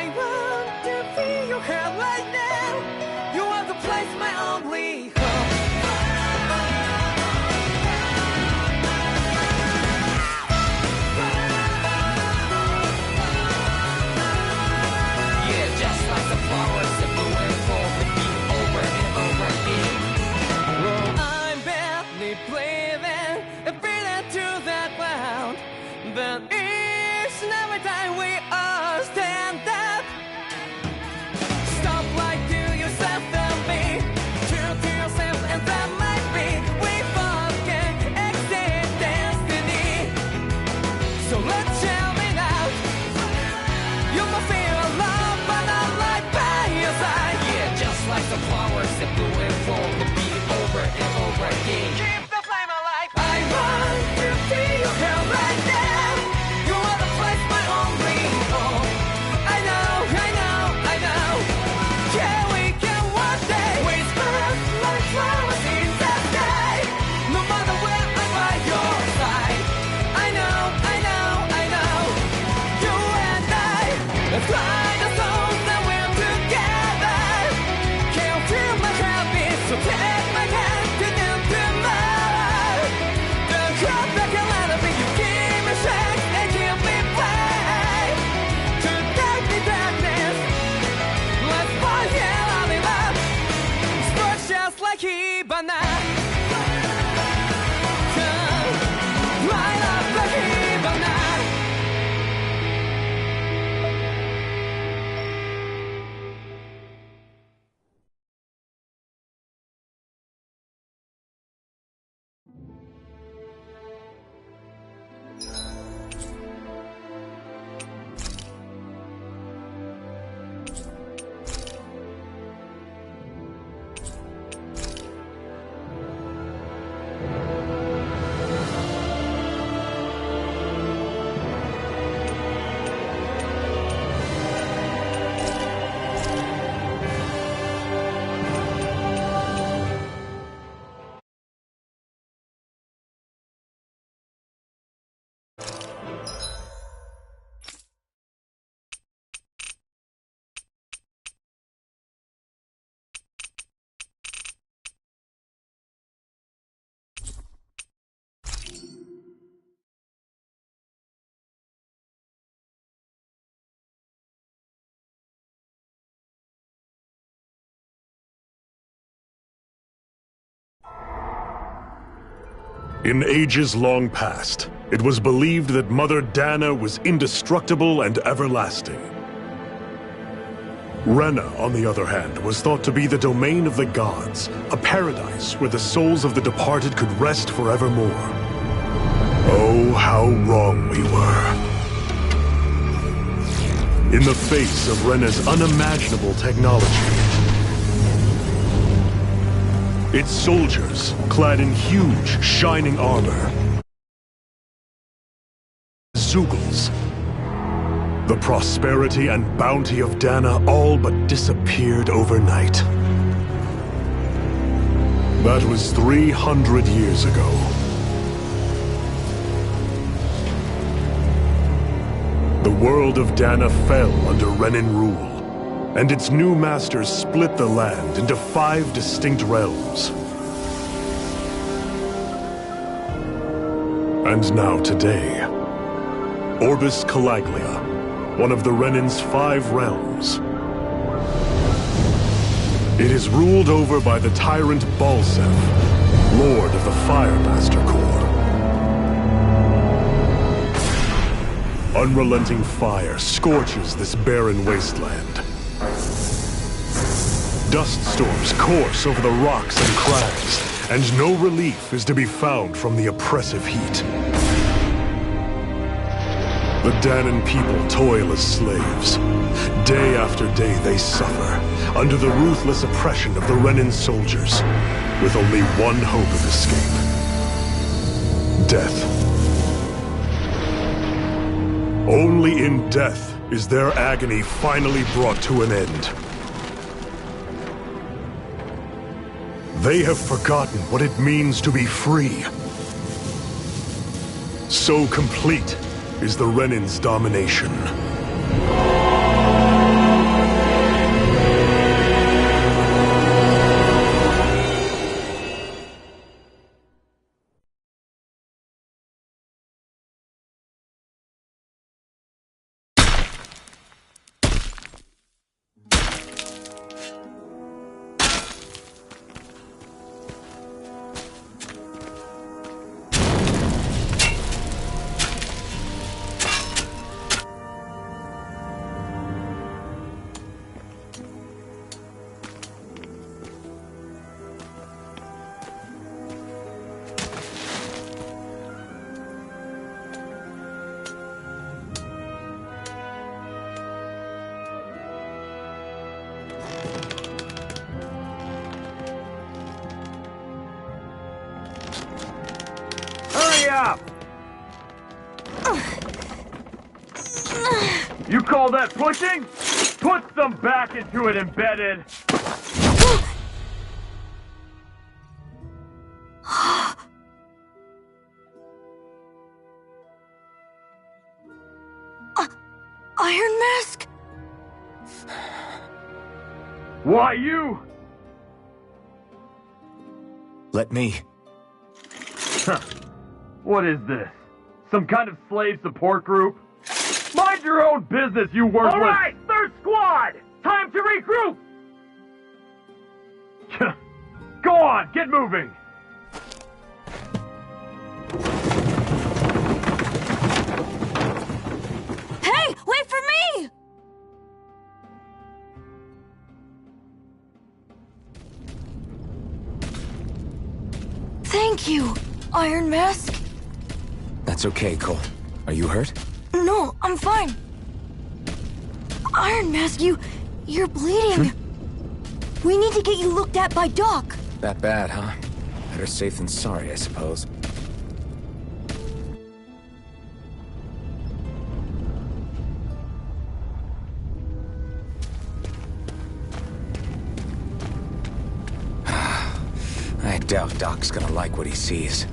I want to feel your hair right now. You are the place, my only home. Yeah, just like the flowers that blew and fall with me over and over again. Well, I'm barely breathing and breathing to that ground. But each and every time we all stand up, stop like to yourself and me, true to yourself, and that might be we forget exist destiny. So let's tell me now, you must feel love, but not like by your side. Yeah, just like the flowers that bloom and fall, repeat over and over again. Keep the flame alive. I want to see your hair right now. In ages long past, it was believed that Mother Dana was indestructible and everlasting. Rena, on the other hand, was thought to be the domain of the gods, a paradise where the souls of the departed could rest forevermore. Oh, how wrong we were. In the face of Rena's unimaginable technology, its soldiers, clad in huge, shining armor, Zeugles, the prosperity and bounty of Dana all but disappeared overnight. That was 300 years ago. The world of Dana fell under Renin rule, and its new masters split the land into 5 distinct realms. And now today, Orbis Calaglia, one of the Renin's 5 realms. It is ruled over by the tyrant Balsef, Lord of the Firemaster Corps. Unrelenting fire scorches this barren wasteland. Dust storms course over the rocks and crags, and no relief is to be found from the oppressive heat. The Danan people toil as slaves. Day after day they suffer, under the ruthless oppression of the Renin soldiers, with only one hope of escape: death. Only in death is their agony finally brought to an end. They have forgotten what it means to be free. So complete is the Renin's domination. You call that pushing? Put some back into it, embedded! Iron Mask? Why you? Let me. Huh. What is this? Some kind of slave support group? Mind your own business, you worthless— All right, third squad! Time to regroup! Go on, get moving! Hey, wait for me! Thank you, Iron Mask. That's okay, Cole. Are you hurt? No, I'm fine. Iron Mask, you're bleeding. We need to get you looked at by Doc. That bad, huh? Better safe than sorry, I suppose. I doubt Doc's gonna like what he sees.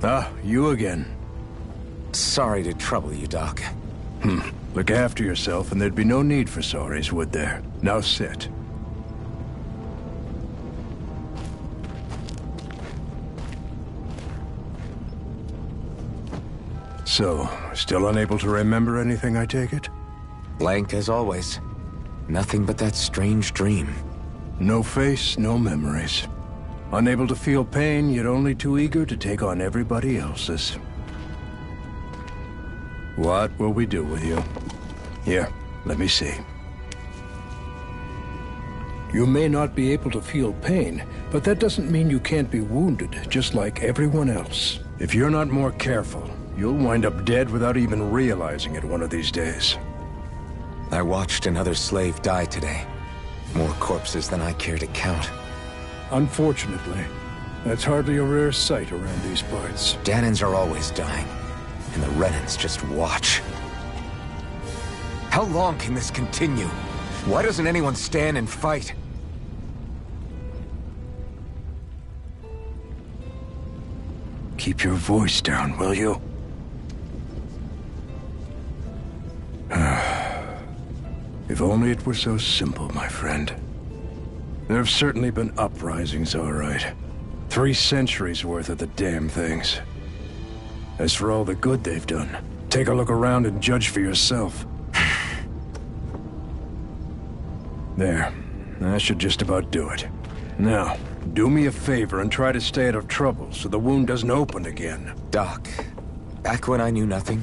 Ah, you again. Sorry to trouble you, Doc. Look after yourself and there'd be no need for sorries, would there? Now sit. So, still unable to remember anything, I take it? Blank as always. Nothing but that strange dream. No face, no memories. Unable to feel pain, yet only too eager to take on everybody else's. What will we do with you? Here, let me see. You may not be able to feel pain, but that doesn't mean you can't be wounded, just like everyone else. If you're not more careful, you'll wind up dead without even realizing it one of these days. I watched another slave die today. More corpses than I care to count. Unfortunately, that's hardly a rare sight around these parts. Danins are always dying, and the Renans just watch. How long can this continue? Why doesn't anyone stand and fight? Keep your voice down, will you? If only it were so simple, my friend. There have certainly been uprisings, all right. 3 centuries worth of the damn things. As for all the good they've done, take a look around and judge for yourself. There. That should just about do it. Now, do me a favor and try to stay out of trouble so the wound doesn't open again. Doc, back when I knew nothing,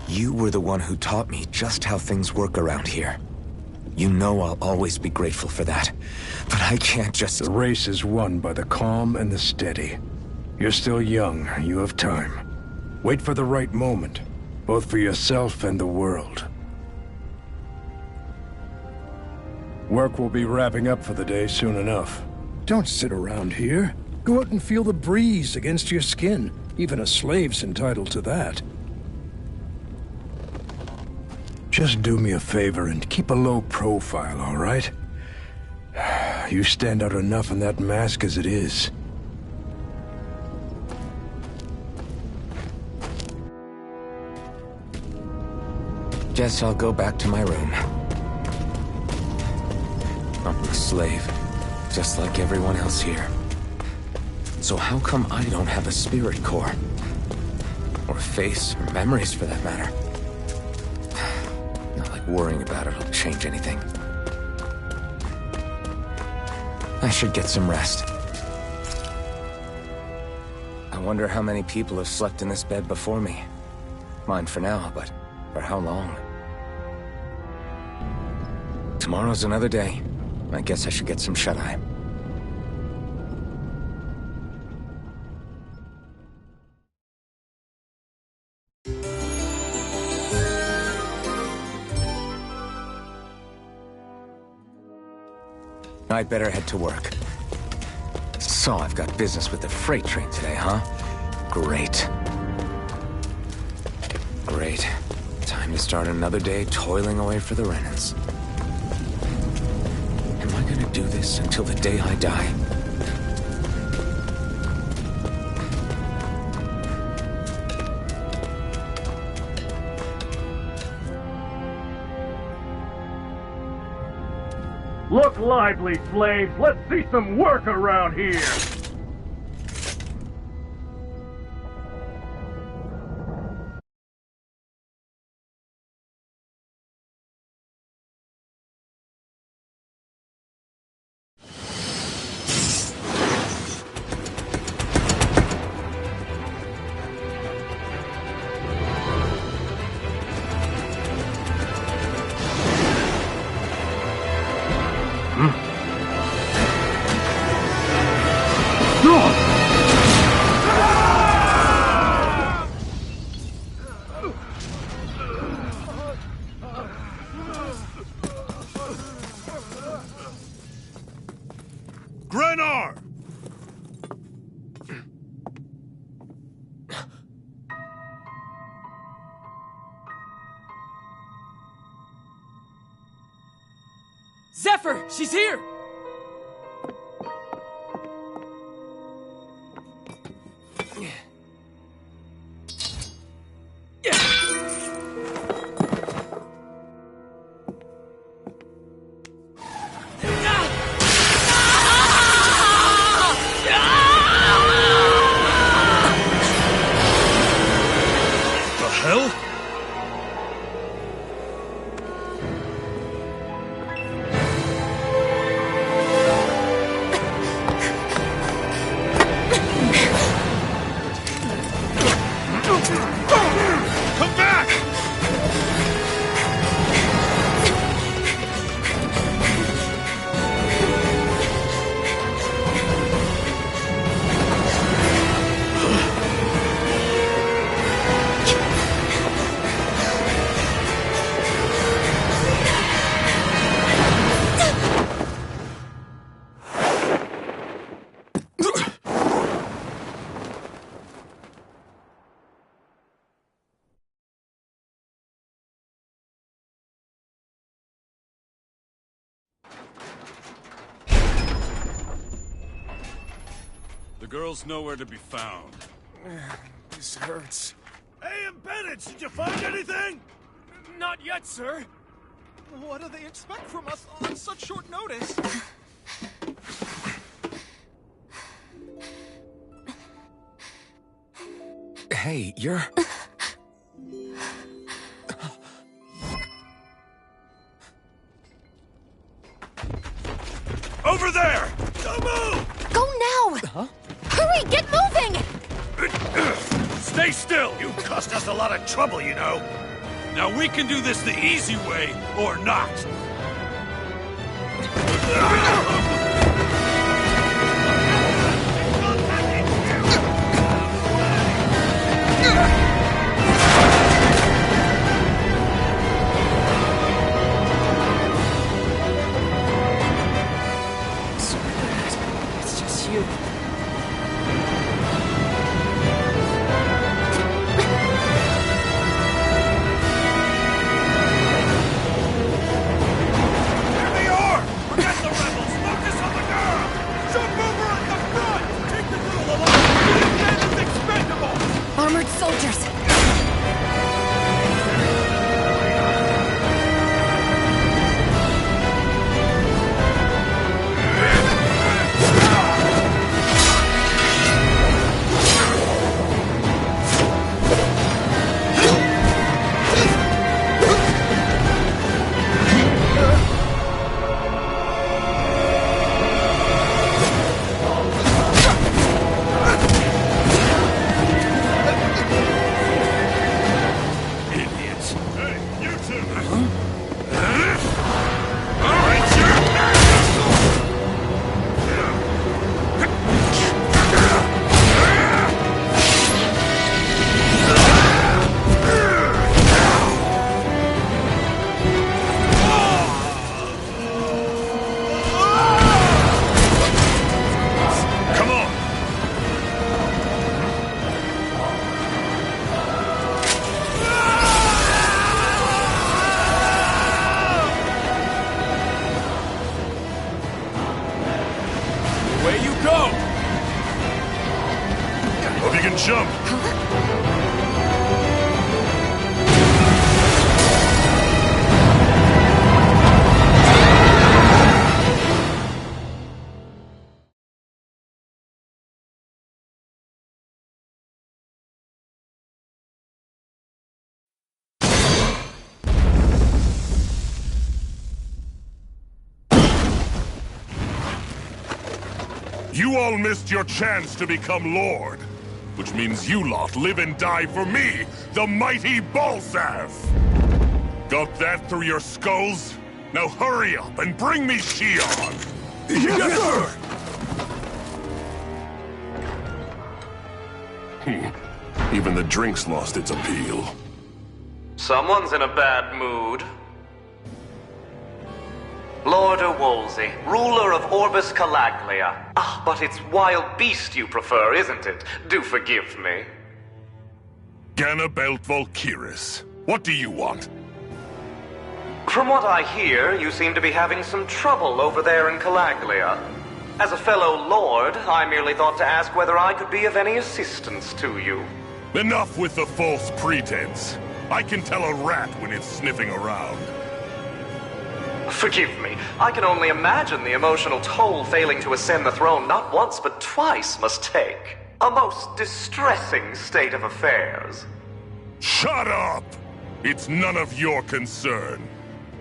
you were the one who taught me just how things work around here. You know I'll always be grateful for that. But I can't just— The race is won by the calm and the steady. You're still young. You have time. Wait for the right moment, both for yourself and the world. Work will be wrapping up for the day soon enough. Don't sit around here. Go out and feel the breeze against your skin. Even a slave's entitled to that. Just do me a favor and keep a low profile, all right? You stand out enough in that mask as it is. Guess I'll go back to my room. I'm a slave, just like everyone else here. So how come I don't have a spirit core? Or a face, or memories for that matter? Not like worrying about it'll change anything. I should get some rest. I wonder how many people have slept in this bed before me. Mine for now, but for how long? Tomorrow's another day. I guess I should get some shut-eye. I'd better head to work. So I've got business with the freight train today, huh? Great. Great. Time to start another day toiling away for the Renans. Am I gonna do this until the day I die? Look lively, slaves! Let's see some work around here! Grenar! Zephyr, she's here! The hell? Come back! The girl's nowhere to be found. This hurts. Hey, Embedded, did you find anything? Not yet, sir. What do they expect from us on such short notice? Hey, you're... Over there! Don't move! Go now! Huh? Hurry, get moving! Stay still! You cost us a lot of trouble, you know. Now we can do this the easy way, or not. It's just you. Here they are! Forget the rebels! and jump! You all missed your chance to become Lord. Which means you lot live and die for me, the mighty Balsav! Got that through your skulls? Now hurry up and bring me Shion! Yes, sir! Even the drink's lost its appeal. Someone's in a bad mood. Lord Wolsey, ruler of Orbis Calaglia. Ah, but it's wild beast you prefer, isn't it? Do forgive me. Ganabelt Valkyris, what do you want? From what I hear, you seem to be having some trouble over there in Calaglia. As a fellow lord, I merely thought to ask whether I could be of any assistance to you. Enough with the false pretense. I can tell a rat when it's sniffing around. Forgive me. I can only imagine the emotional toll failing to ascend the throne not once but twice must take. A most distressing state of affairs. Shut up! It's none of your concern.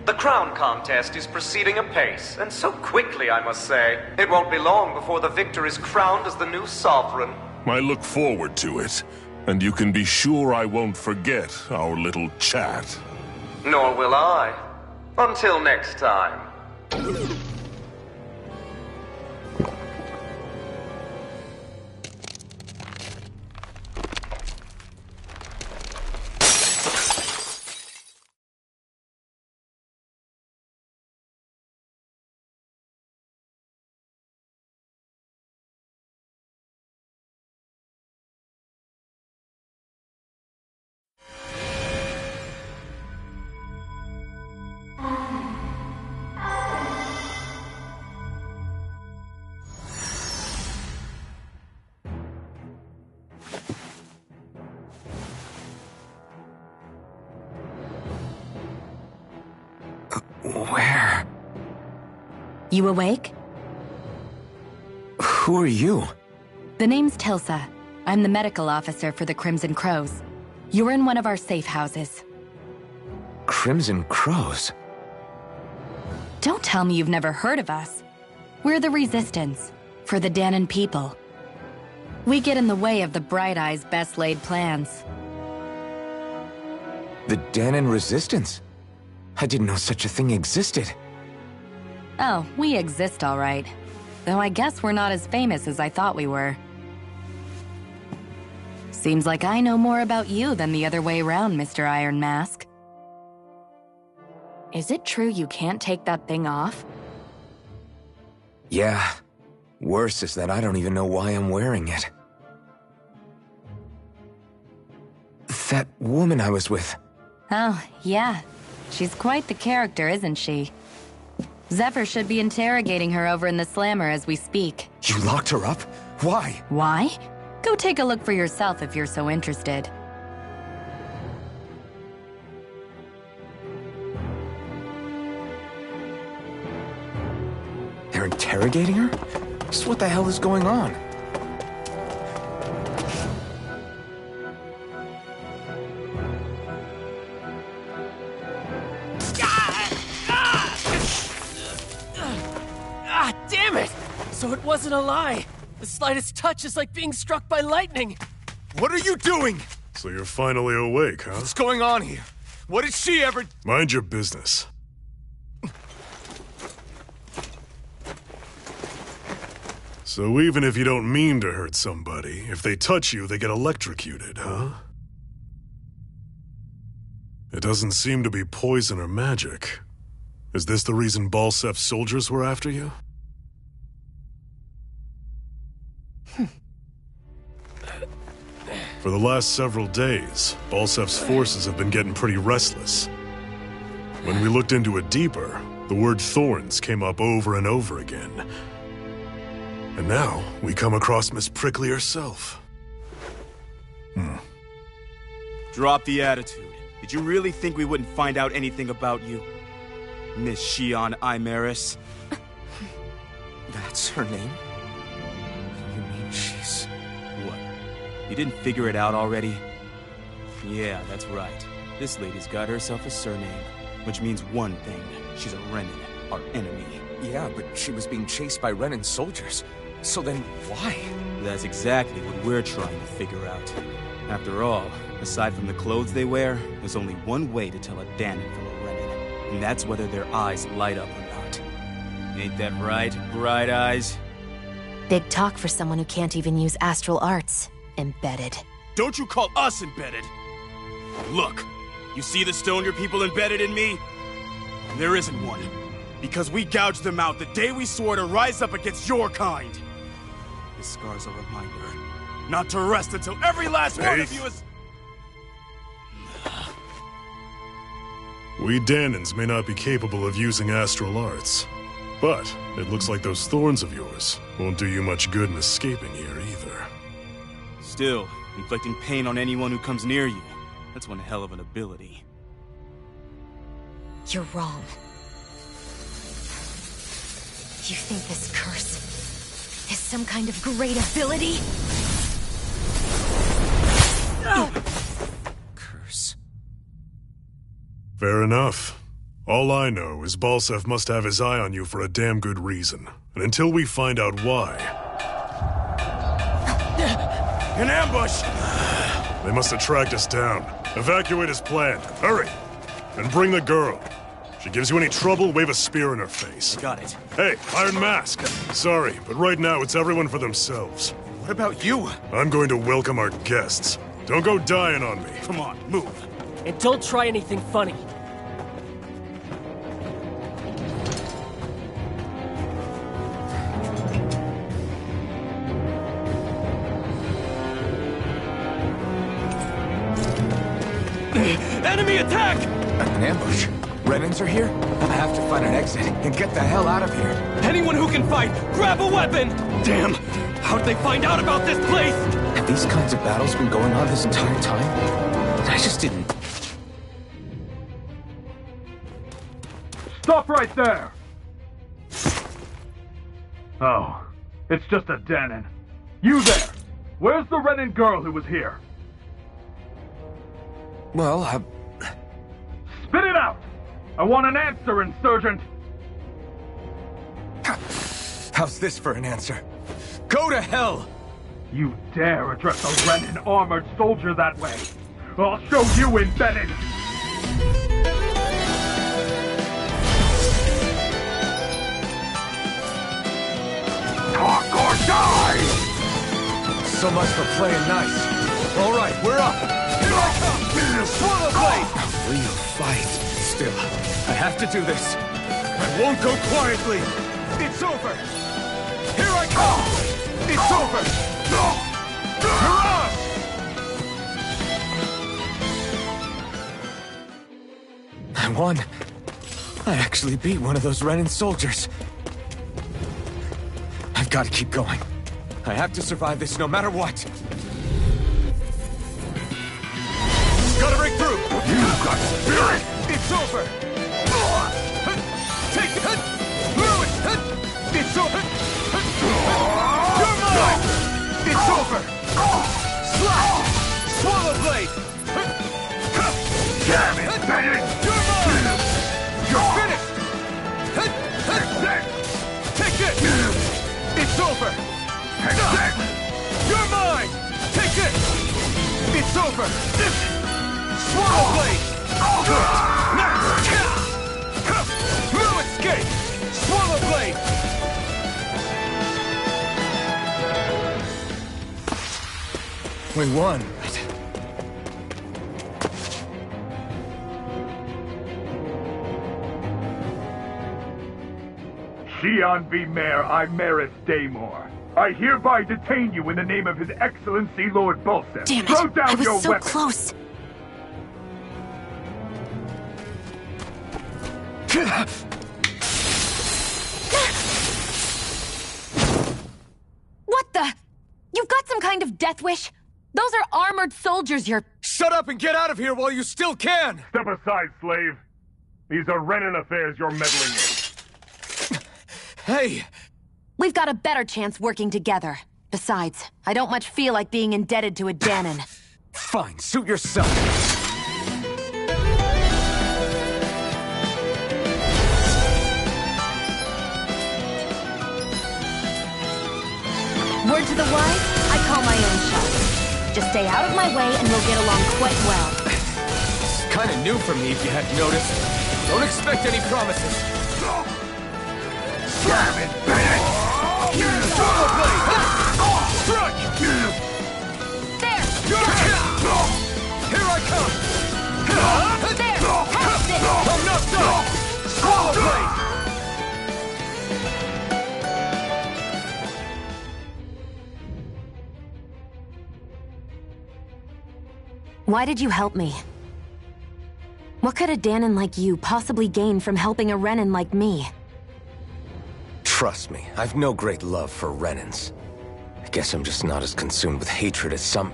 The crown contest is proceeding apace, and so quickly, I must say. It won't be long before the victor is crowned as the new sovereign. I look forward to it, and you can be sure I won't forget our little chat. Nor will I. Until next time. Where? You awake? Who are you? The name's Tilsa. I'm the medical officer for the Crimson Crows. You're in one of our safe houses. Crimson Crows? Don't tell me you've never heard of us. We're the Resistance, for the Danon people. We get in the way of the Bright Eye's best-laid plans. The Danon Resistance? I didn't know such a thing existed. Oh, we exist all right. Though I guess we're not as famous as I thought we were. Seems like I know more about you than the other way around, Mr. Iron Mask. Is it true you can't take that thing off? Yeah. Worse is that I don't even know why I'm wearing it. That woman I was with. Oh, yeah. She's quite the character, isn't she? Zephyr should be interrogating her over in the Slammer as we speak. You locked her up? Why? Why? Go take a look for yourself if you're so interested. They're interrogating her? Just what the hell is going on? Damn it! So it wasn't a lie. The slightest touch is like being struck by lightning. What are you doing? So you're finally awake, huh? What's going on here? What did she ever... Mind your business. So even if you don't mean to hurt somebody, if they touch you, they get electrocuted, huh? It doesn't seem to be poison or magic. Is this the reason Balsef's soldiers were after you? For the last several days, Balsef's forces have been getting pretty restless. When we looked into it deeper, the word thorns came up over and over again. And now, we come across Miss Prickly herself. Drop the attitude. Did you really think we wouldn't find out anything about you? Miss Shion Imaris? That's her name? You mean she's... What? You didn't figure it out already? Yeah, that's right. This lady's got herself a surname, which means one thing. She's a Renin, our enemy. Yeah, but she was being chased by Renin soldiers. So then, why? That's exactly what we're trying to figure out. After all, aside from the clothes they wear, there's only one way to tell a Danon from a Renin, and that's whether their eyes light up or not. Ain't that right, Bright Eyes? Big talk for someone who can't even use astral arts. Embedded. Don't you call us embedded! Look, you see the stone your people embedded in me? There isn't one. Because we gouged them out the day we swore to rise up against your kind. This scar's a reminder not to rest until every last one of you is... We Danons may not be capable of using astral arts, but it looks like those thorns of yours won't do you much good in escaping here either. Still, inflicting pain on anyone who comes near you. That's one hell of an ability. You're wrong. You think this curse is some kind of great ability? Curse. Fair enough. All I know is Balsef must have his eye on you for a damn good reason. And until we find out why... An ambush! They must have tracked us down. Evacuate as planned. Hurry! And bring the girl. If she gives you any trouble, wave a spear in her face. Got it. Hey, Iron Mask. Sorry, but right now it's everyone for themselves. What about you? I'm going to welcome our guests. Don't go dying on me. Come on, move. And don't try anything funny. Enemy attack! An ambush? Renins are here? I have to find an exit and get the hell out of here. Anyone who can fight, grab a weapon! Damn! How'd they find out about this place? Have these kinds of battles been going on this entire time? I just didn't... Stop right there! Oh, it's just a Danon. You there! Where's the Renin girl who was here? Well, Spit it out! I want an answer, Insurgent! How's this for an answer? Go to hell! You dare address a Renin armored soldier that way? I'll show you, embedded! Talk or die! So much for playing nice. All right, we're up. Here I come! Swallow blade! A real fight. Still, I have to do this. I won't go quietly. It's over. Here I come! It's over! You're on! I won. I actually beat one of those Renin soldiers. I've got to keep going. I have to survive this no matter what. Gotta break through! You've got spirit! It's over! Take it! Ruin! It's over! You're mine! It's over! Slash! Swallow blade! Damn it, Bennett! You're mine! You're finished! Take it! It's over! You're mine! Take it! It's over! Swallow blade! No escape! Swallow blade! We won, right? Shion V. Mayor Imaris Daymore. I hereby detain you in the name of His Excellency Lord Balsef. Damn it! Throw down I was your so weapon. close. What the? You've got some kind of death wish? Those are armored soldiers you're... Shut up and get out of here while you still can! Step aside, slave. These are Renan affairs you're meddling in. Hey! We've got a better chance working together. Besides, I don't much feel like being indebted to a Danon. Fine, suit yourself. Word to the wise, I call my own shot. Just stay out of my way and we'll get along quite well. It's kinda new for me if you hadn't noticed. Don't expect any promises. Slam it, Bennett! Solo blade! Strike! There! Here I come! There! Cast it! I'm not done! Swallow blade! Why did you help me? What could a Danon like you possibly gain from helping a Renan like me? Trust me, I've no great love for Renans. I guess I'm just not as consumed with hatred as some...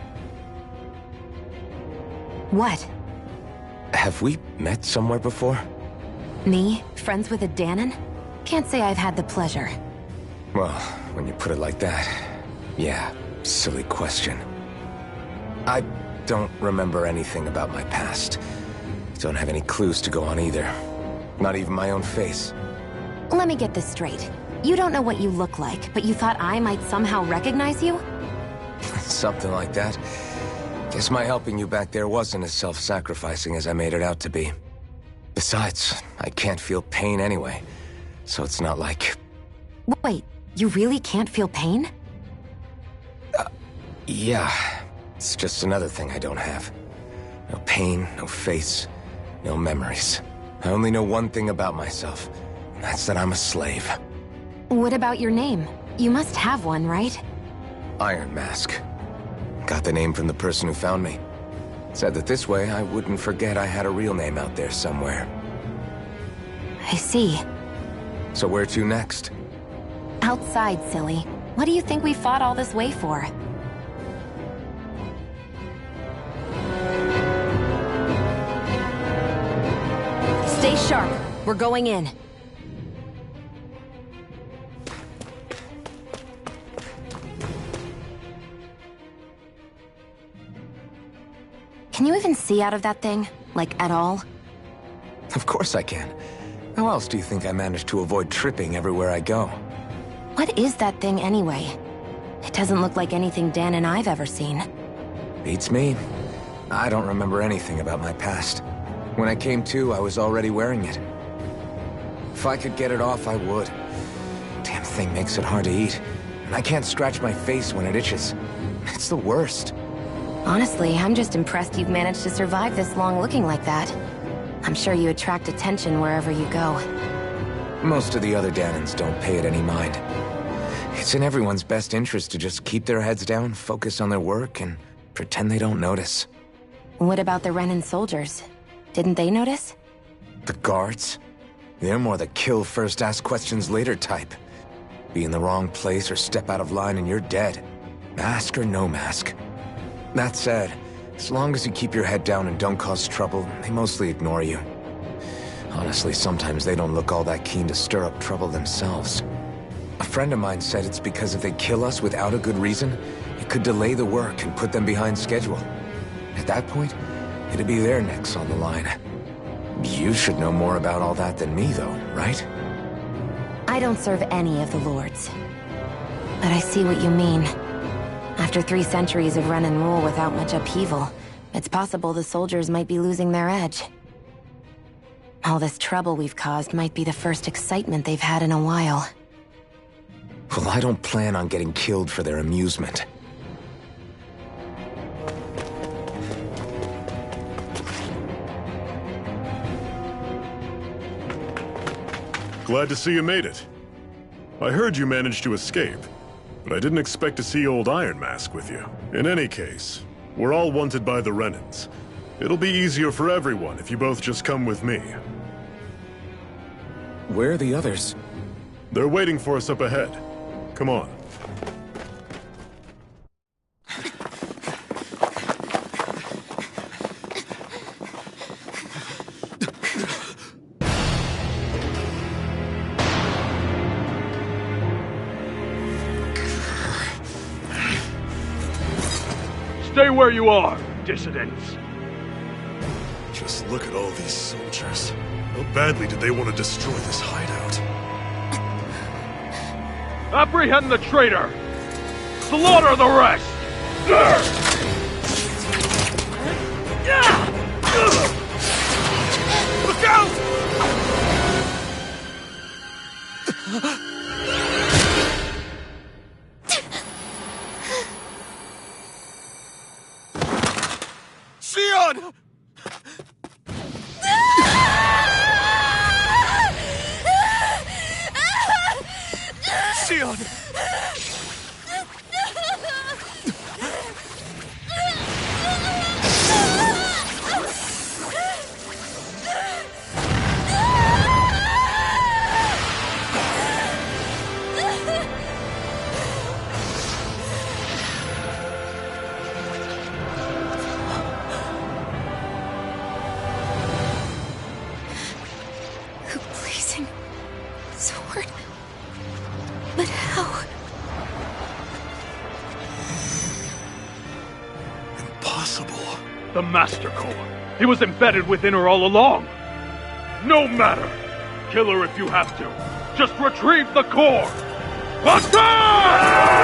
What? Have we met somewhere before? Me? Friends with a Danon? Can't say I've had the pleasure. Well, when you put it like that, yeah, silly question. I don't remember anything about my past. Don't have any clues to go on either. Not even my own face. Let me get this straight. You don't know what you look like, but you thought I might somehow recognize you? Something like that. Guess my helping you back there wasn't as self-sacrificing as I made it out to be. Besides, I can't feel pain anyway, so it's not like... Wait, you really can't feel pain? Yeah. It's just another thing I don't have. No pain, no face, no memories. I only know one thing about myself. And that's that I'm a slave. What about your name? You must have one, right? Iron Mask. Got the name from the person who found me. Said that this way I wouldn't forget I had a real name out there somewhere. I see. So where to next? Outside, silly. What do you think we fought all this way for? Stay sharp. We're going in. Can you even see out of that thing? Like, at all? Of course I can. How else do you think I managed to avoid tripping everywhere I go? What is that thing anyway? It doesn't look like anything Danon I've ever seen. Beats me. I don't remember anything about my past. When I came to, I was already wearing it. If I could get it off, I would. Damn thing makes it hard to eat. And I can't scratch my face when it itches. It's the worst. Honestly, I'm just impressed you've managed to survive this long looking like that. I'm sure you attract attention wherever you go. Most of the other Danons don't pay it any mind. It's in everyone's best interest to just keep their heads down, focus on their work, and pretend they don't notice. What about the Renan soldiers? Didn't they notice? The guards? They're more the kill first, ask questions later type. Be in the wrong place or step out of line and you're dead. Mask or no mask. That said, as long as you keep your head down and don't cause trouble, they mostly ignore you. Honestly, sometimes they don't look all that keen to stir up trouble themselves. A friend of mine said it's because if they kill us without a good reason, it could delay the work and put them behind schedule. At that point, it'd be their necks on the line. You should know more about all that than me, though, right? I don't serve any of the lords. But I see what you mean. After 3 centuries of run and rule without much upheaval, it's possible the soldiers might be losing their edge. All this trouble we've caused might be the first excitement they've had in a while. Well, I don't plan on getting killed for their amusement. Glad to see you made it. I heard you managed to escape, but I didn't expect to see old Iron Mask with you. In any case, we're all wanted by the Renans. It'll be easier for everyone if you both just come with me. Where are the others? They're waiting for us up ahead. Come on. Stay where you are, dissidents. Just look at all these soldiers. How badly did they want to destroy this hideout? Apprehend the traitor! Slaughter the rest! Look out! Sion! Sion! The blazing sword. But how? Impossible. The Master Core. He was embedded within her all along. No matter. Kill her if you have to. Just retrieve the core. Attack!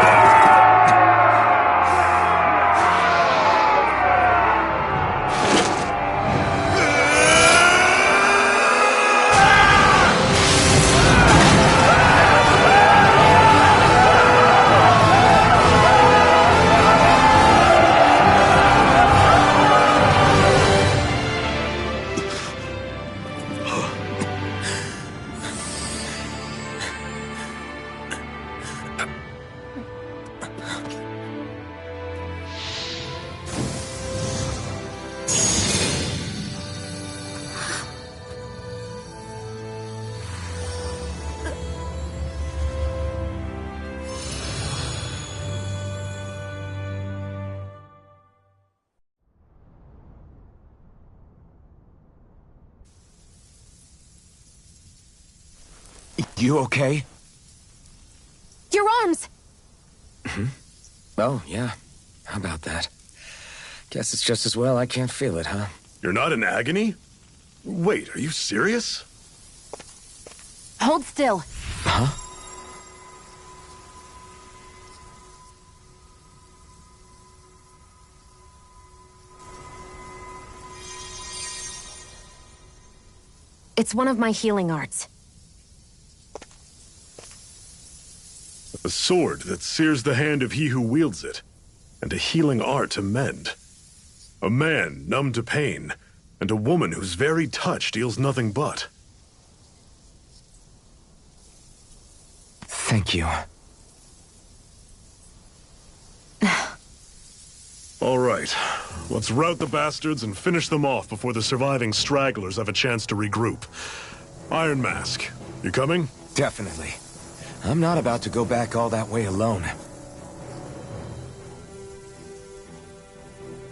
You okay? Your arms! Oh, yeah. How about that? Guess it's just as well I can't feel it, huh? You're not in agony? Wait, are you serious? Hold still. Huh? It's one of my healing arts. A sword that sears the hand of he who wields it, and a healing art to mend. A man numb to pain, and a woman whose very touch deals nothing but. Thank you. All right, let's rout the bastards and finish them off before the surviving stragglers have a chance to regroup. Iron Mask, you coming? Definitely. I'm not about to go back all that way alone.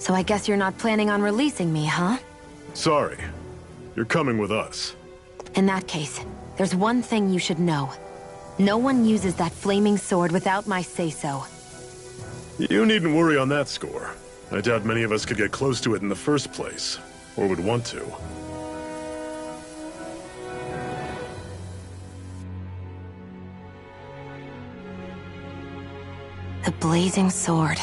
So I guess you're not planning on releasing me, huh? Sorry. You're coming with us. In that case, there's one thing you should know. No one uses that flaming sword without my say-so. You needn't worry on that score. I doubt many of us could get close to it in the first place, or would want to. The blazing sword.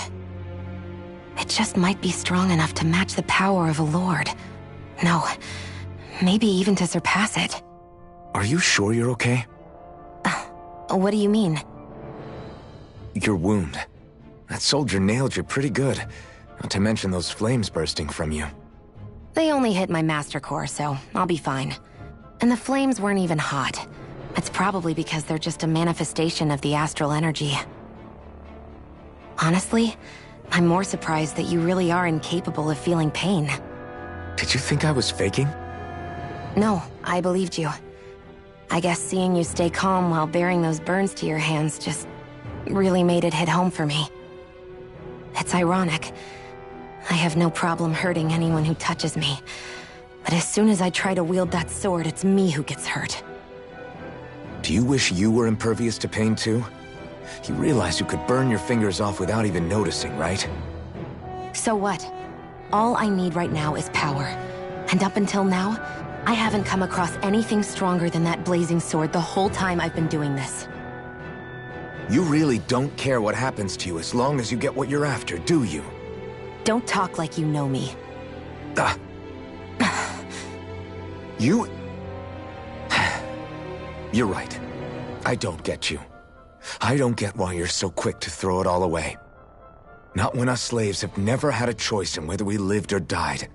It just might be strong enough to match the power of a lord. No, maybe even to surpass it. Are you sure you're okay? What do you mean? Your wound. That soldier nailed you pretty good. Not to mention those flames bursting from you. They only hit my master core, so I'll be fine. And the flames weren't even hot. It's probably because they're just a manifestation of the astral energy. Honestly, I'm more surprised that you really are incapable of feeling pain. Did you think I was faking? No, I believed you. I guess seeing you stay calm while bearing those burns to your hands just really made it hit home for me. It's ironic. I have no problem hurting anyone who touches me. But as soon as I try to wield that sword, it's me who gets hurt. Do you wish you were impervious to pain too? You realize you could burn your fingers off without even noticing, right? So what? All I need right now is power. And up until now, I haven't come across anything stronger than that blazing sword the whole time I've been doing this. You really don't care what happens to you as long as you get what you're after, do you? Don't talk like you know me. You... You're right. I don't get you. I don't get why you're so quick to throw it all away. Not when us slaves have never had a choice in whether we lived or died.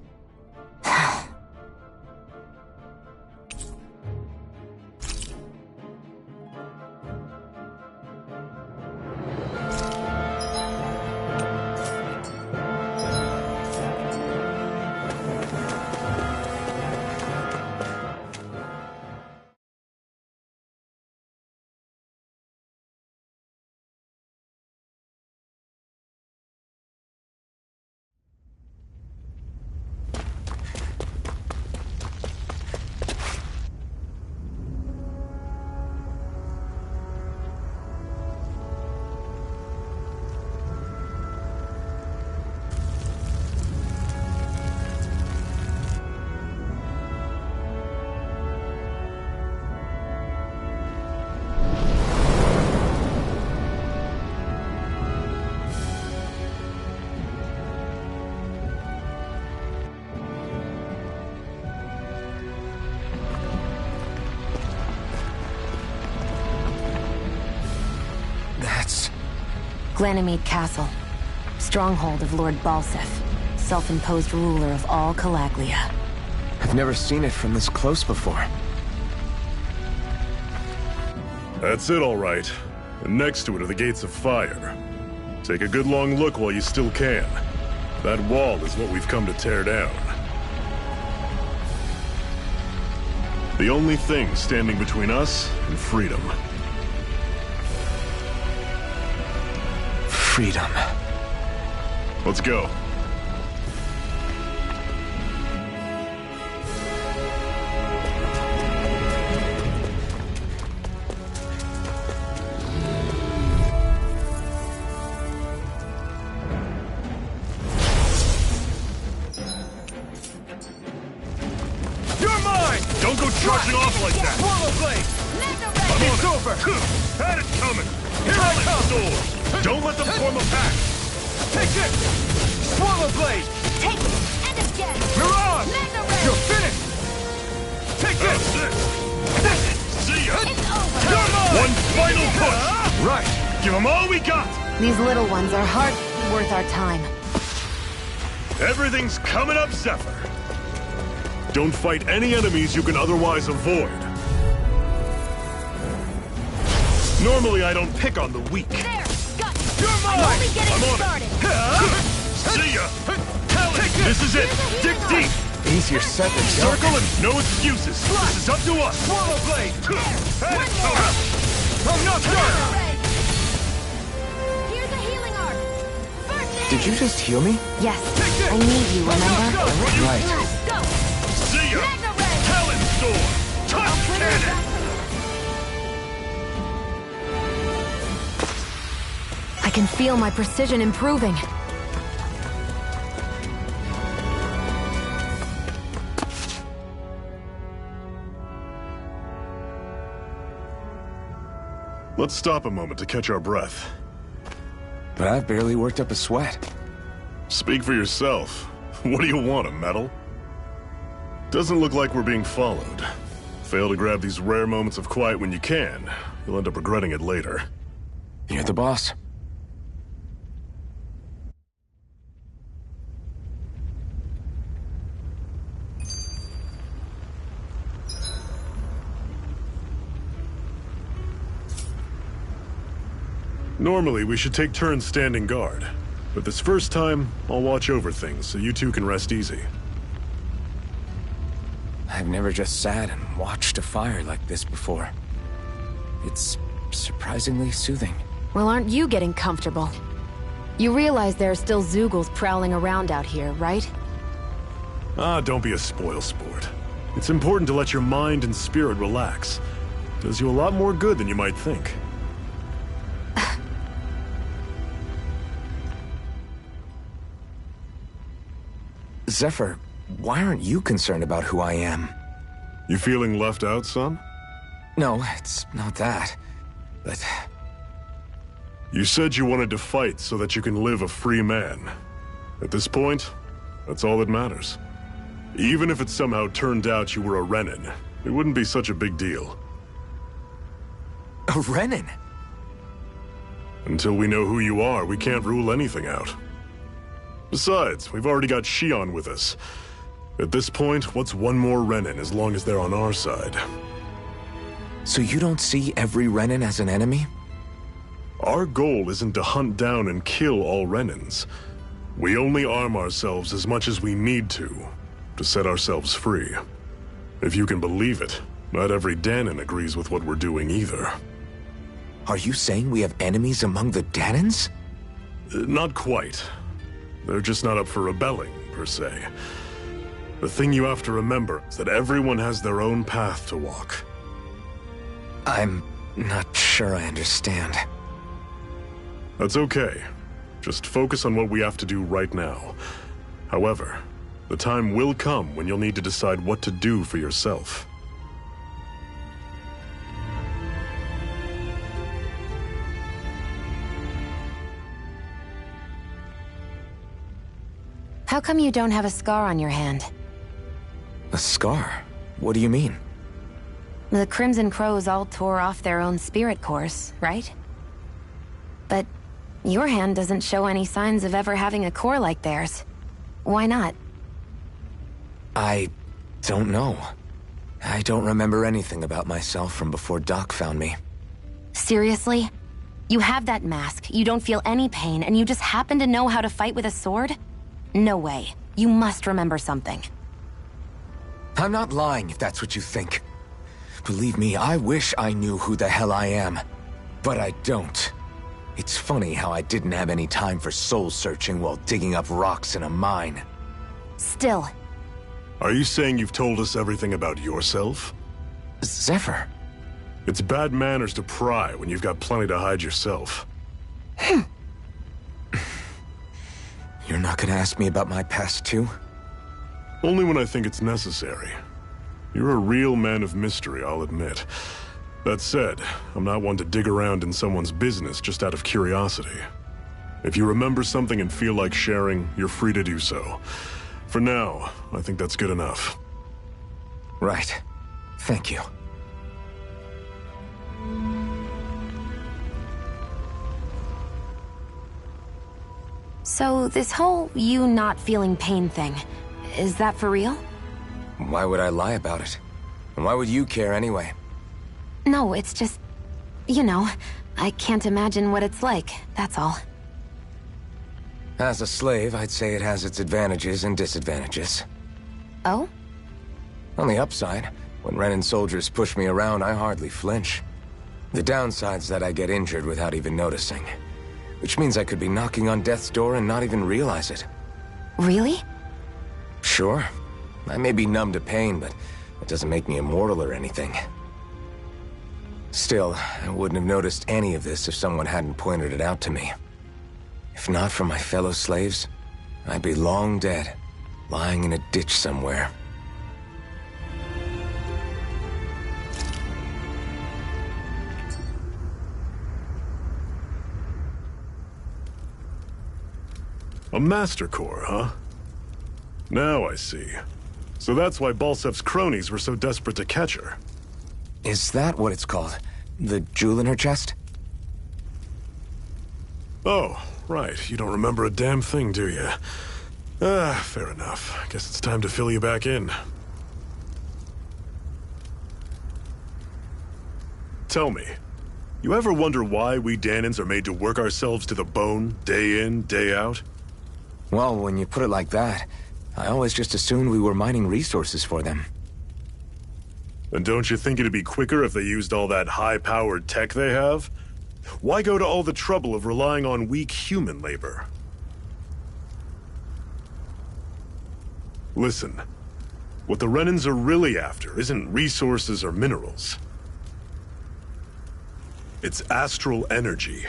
Glanimede Castle, stronghold of Lord Balseph, self-imposed ruler of all Calaglia. I've never seen it from this close before. That's it, all right. And next to it are the gates of fire. Take a good long look while you still can. That wall is what we've come to tear down. The only thing standing between us and freedom. Freedom. Let's go. You're mine! Don't go charging off like that! Swallow blade! It's over! Had it coming! Here I come! Sword. Don't let them form a pack! Take this! Swallow blade! Take it, and again! Mirage! You're finished! Take this! That's it! See ya! It's over! You're mine! One final push! Right! Give them all we got! These little ones are hardly worth our time. Everything's coming up, Zephyr. Don't fight any enemies you can otherwise avoid. Normally, I don't pick on the weak. There! Got it! You're mine! I'm only getting I'm on started! See ya! This is it! Dig deep! Easier said than done. Circle and no excuses. This is up to us. Swallow blade! Had it more. coming! I'm not done! Here's a healing arc! First aid! Did you just heal me? Yes, I need you, remember? Right. Go! See ya! Magna Ray! Talon Storm! Touch cannon! I can feel my precision improving. Let's stop a moment to catch our breath. But I've barely worked up a sweat. Speak for yourself. What do you want, a medal? Doesn't look like we're being followed. Fail to grab these rare moments of quiet when you can. You'll end up regretting it later. You're the boss. Normally, we should take turns standing guard. But this first time, I'll watch over things so you two can rest easy. I've never just sat and watched a fire like this before. It's surprisingly soothing. Well, aren't you getting comfortable? You realize there are still Zeugles prowling around out here, right? Ah, don't be a spoilsport. It's important to let your mind and spirit relax. Does you a lot more good than you might think. Zephyr, why aren't you concerned about who I am? You feeling left out, son? No, it's not that. But... You said you wanted to fight so that you can live a free man. At this point, that's all that matters. Even if it somehow turned out you were a Renin, it wouldn't be such a big deal. A Renin? Until we know who you are, we can't rule anything out. Besides, we've already got Shion with us. At this point, what's one more Renin as long as they're on our side? So you don't see every Renin as an enemy? Our goal isn't to hunt down and kill all Renins. We only arm ourselves as much as we need to set ourselves free. If you can believe it, not every Danon agrees with what we're doing either. Are you saying we have enemies among the Danons? Not quite. They're just not up for rebelling, per se. The thing you have to remember is that everyone has their own path to walk. I'm not sure I understand. That's okay. Just focus on what we have to do right now. However, the time will come when you'll need to decide what to do for yourself. How come you don't have a scar on your hand? A scar? What do you mean? The Crimson Crows all tore off their own spirit cores, right? But your hand doesn't show any signs of ever having a core like theirs. Why not? I don't know. I don't remember anything about myself from before Doc found me. Seriously? You have that mask, you don't feel any pain, and you just happen to know how to fight with a sword? No way. You must remember something. I'm not lying if that's what you think. Believe me, I wish I knew who the hell I am. But I don't. It's funny how I didn't have any time for soul-searching while digging up rocks in a mine. Still. Are you saying you've told us everything about yourself? Zephyr. It's bad manners to pry when you've got plenty to hide yourself. You're not gonna ask me about my past, too? Only when I think it's necessary. You're a real man of mystery, I'll admit. That said, I'm not one to dig around in someone's business just out of curiosity. If you remember something and feel like sharing, you're free to do so. For now, I think that's good enough. Right. Thank you. So this whole you not feeling pain thing, is that for real? Why would I lie about it? And why would you care anyway? No, it's just... you know, I can't imagine what it's like, that's all. As a slave, I'd say it has its advantages and disadvantages. Oh? On the upside, when Renin soldiers push me around, I hardly flinch. The downside's that I get injured without even noticing. Which means I could be knocking on death's door and not even realize it. Really? Sure. I may be numb to pain, but it doesn't make me immortal or anything. Still, I wouldn't have noticed any of this if someone hadn't pointed it out to me. If not for my fellow slaves, I'd be long dead, lying in a ditch somewhere. A Master Core, huh? Now I see. So that's why Balsef's cronies were so desperate to catch her. Is that what it's called? The jewel in her chest? Oh, right. You don't remember a damn thing, do you? Fair enough. Guess it's time to fill you back in. Tell me, you ever wonder why we Danons are made to work ourselves to the bone, day in, day out? Well, when you put it like that, I always just assumed we were mining resources for them. And don't you think it'd be quicker if they used all that high-powered tech they have? Why go to all the trouble of relying on weak human labor? Listen, what the Renins are really after isn't resources or minerals. It's astral energy.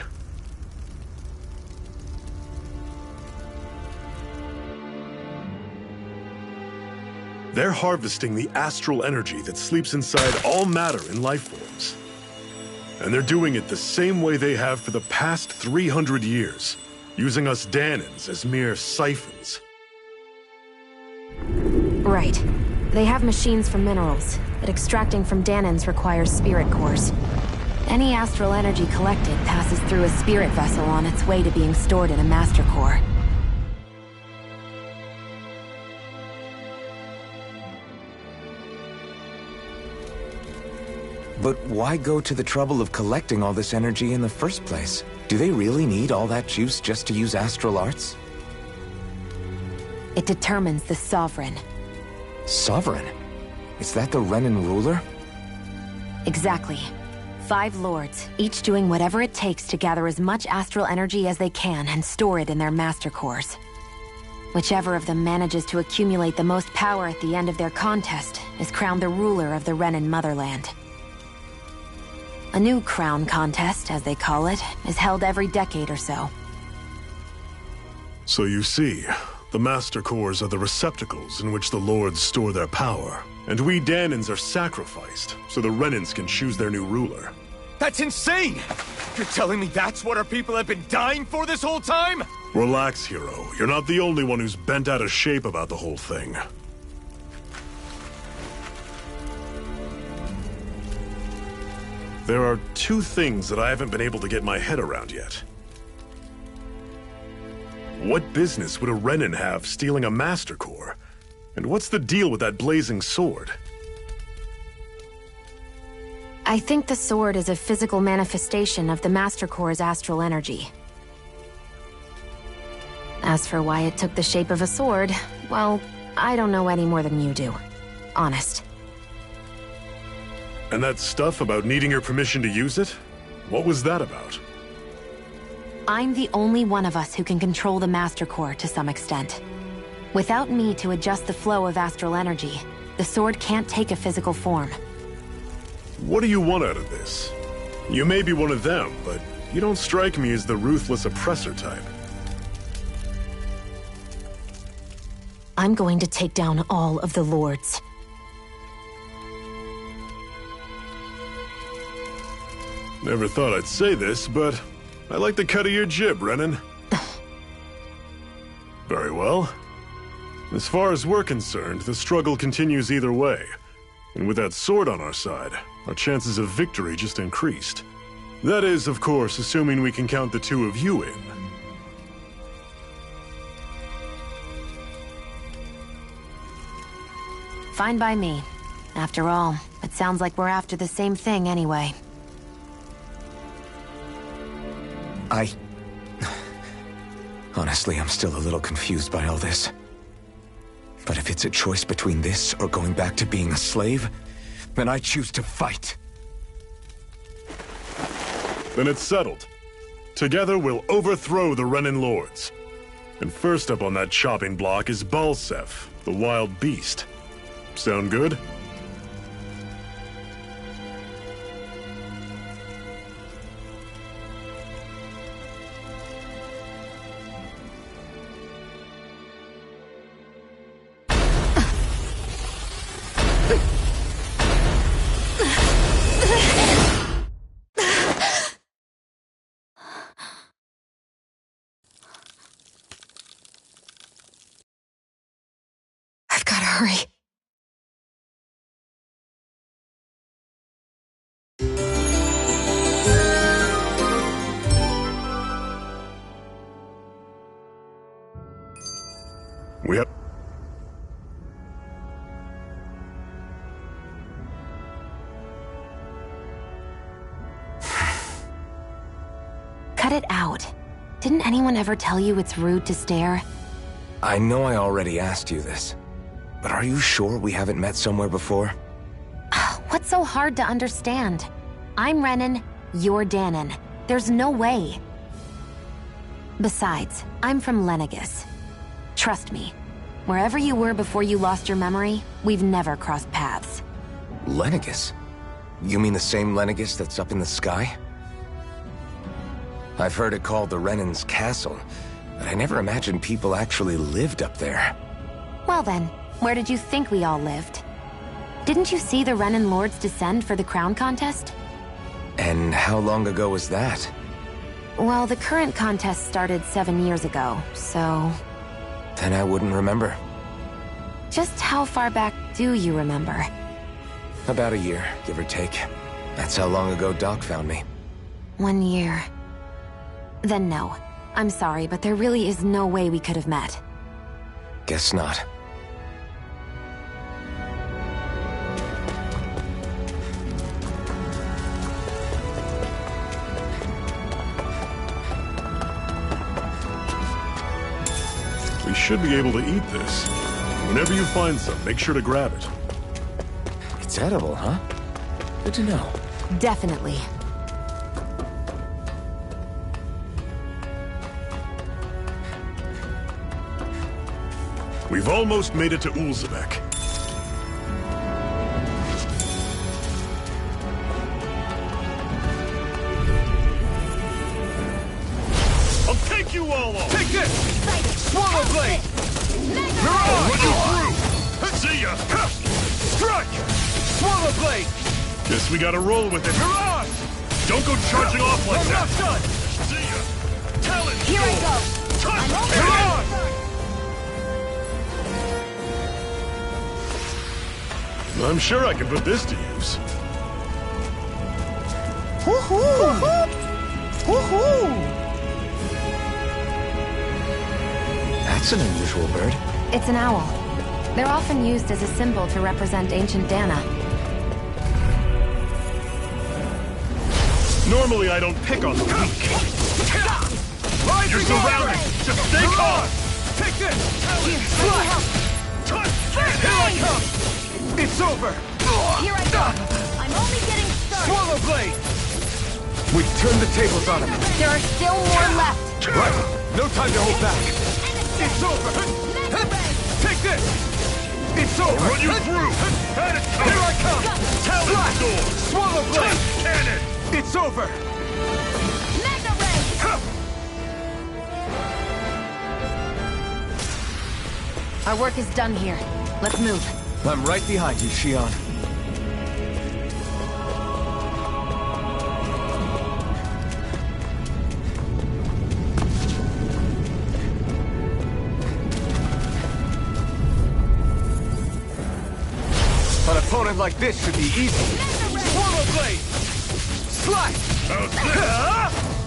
They're harvesting the astral energy that sleeps inside all matter in life forms. And they're doing it the same way they have for the past 300 years, using us Danans as mere siphons. Right. They have machines for minerals, but extracting from Danans requires spirit cores. Any astral energy collected passes through a spirit vessel on its way to being stored in a master core. But why go to the trouble of collecting all this energy in the first place? Do they really need all that juice just to use astral arts? It determines the Sovereign. Sovereign? Is that the Renan ruler? Exactly. 5 lords, each doing whatever it takes to gather as much astral energy as they can and store it in their master cores. Whichever of them manages to accumulate the most power at the end of their contest is crowned the ruler of the Renan motherland. A new crown contest, as they call it, is held every decade or so. So you see, the Master Cores are the receptacles in which the Lords store their power. And we Danans are sacrificed, so the Renans can choose their new ruler. That's insane! You're telling me that's what our people have been dying for this whole time? Relax, hero. You're not the only one who's bent out of shape about the whole thing. There are 2 things that I haven't been able to get my head around yet. What business would a Renan have stealing a Master Core? And what's the deal with that blazing sword? I think the sword is a physical manifestation of the Master Core's astral energy. As for why it took the shape of a sword, well, I don't know any more than you do. Honest. And that stuff about needing your permission to use it? What was that about? I'm the only one of us who can control the Master Core to some extent. Without me to adjust the flow of astral energy, the sword can't take a physical form. What do you want out of this? You may be one of them, but you don't strike me as the ruthless oppressor type. I'm going to take down all of the lords. Never thought I'd say this, but I like the cut of your jib, Renan. Very well. As far as we're concerned, the struggle continues either way. And with that sword on our side, our chances of victory just increased. That is, of course, assuming we can count the 2 of you in. Fine by me. After all, it sounds like we're after the same thing anyway. Honestly, I'm still a little confused by all this. But if it's a choice between this or going back to being a slave, then I choose to fight. Then it's settled. Together we'll overthrow the Renan Lords. And first up on that chopping block is Balsef, the wild beast. Sound good? I've gotta hurry. We have... Cut it out. Didn't anyone ever tell you it's rude to stare? I know I already asked you this, but are you sure we haven't met somewhere before? What's so hard to understand? I'm Renan, you're Danan. There's no way. Besides, I'm from Lenegis. Trust me, wherever you were before you lost your memory, we've never crossed paths. Lenegis? You mean the same Lenegis that's up in the sky? I've heard it called the Renan's Castle, but I never imagined people actually lived up there. Well then, Where did you think we all lived? Didn't you see the Renan Lords descend for the crown contest? And how long ago was that? Well, the current contest started 7 years ago, so... Then I wouldn't remember. Just how far back do you remember? About a year, give or take. That's how long ago Doc found me. 1 year. Then no. I'm sorry, but there really is no way we could have met. Guess not. We should be able to eat this. Whenever you find some, make sure to grab it. It's edible, huh? Good to know. Definitely. We've almost made it to Ulzebek. I'll take you all off! Take this! Swallow blade! I'll run you through! See ya! Strike! Swallow blade! Guess we gotta roll with it. Mirage! Don't go charging off like I'm that! not done! See ya! Talent! Here I go. I'm almost Mirage! I'm sure I can put this to use. That's an unusual bird. It's an owl. They're often used as a symbol to represent ancient Dana. Normally I don't pick on the weak. You're surrounded! Just stay calm! Take this! Touch! Here I come! It's over! Here I go. I'm only getting started. Swallow blade! We've turned the tables on him. There are still more left. Right! No time to hold back. It's over! Take this! It's over! Run you through! Here I come! Talent sword! Swallow blade! Touch cannon! It's over! Mega ray. Our work is done here. Let's move. I'm right behind you, Shion. An opponent like this should be easy. Swallow blade! Slash! How's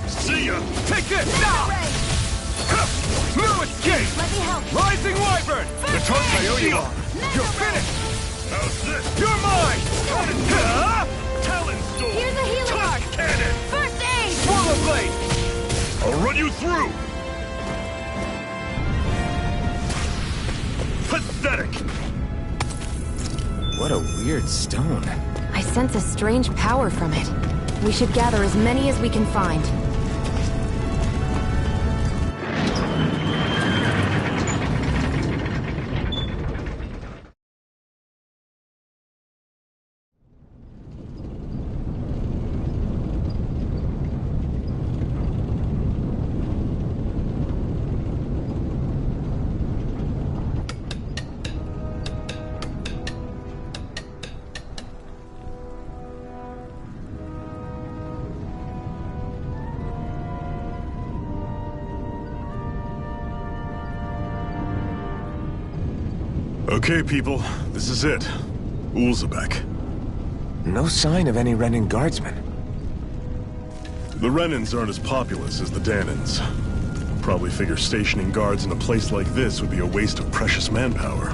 this? See ya! Take this! No escape! Let me help. Rising Wyvern! The target I owe you shield! one. You're finished! How's this? You're mine! Talon sword! Here's a healing Touch arc. cannon! First aid. Swallow blade! I'll run you through! Pathetic! What a weird stone. I sense a strange power from it. We should gather as many as we can find. Okay, people, this is it. Ulzebek. No sign of any Renan guardsmen. The Renans aren't as populous as the Danans. Probably figure stationing guards in a place like this would be a waste of precious manpower.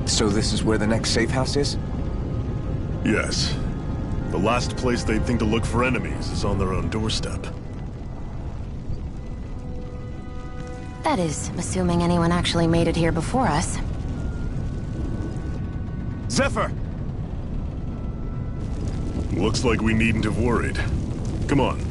So this is where the next safe house is? Yes. The last place they'd think to look for enemies is on their own doorstep. That is, assuming anyone actually made it here before us. Zephyr! Looks like we needn't have worried. Come on.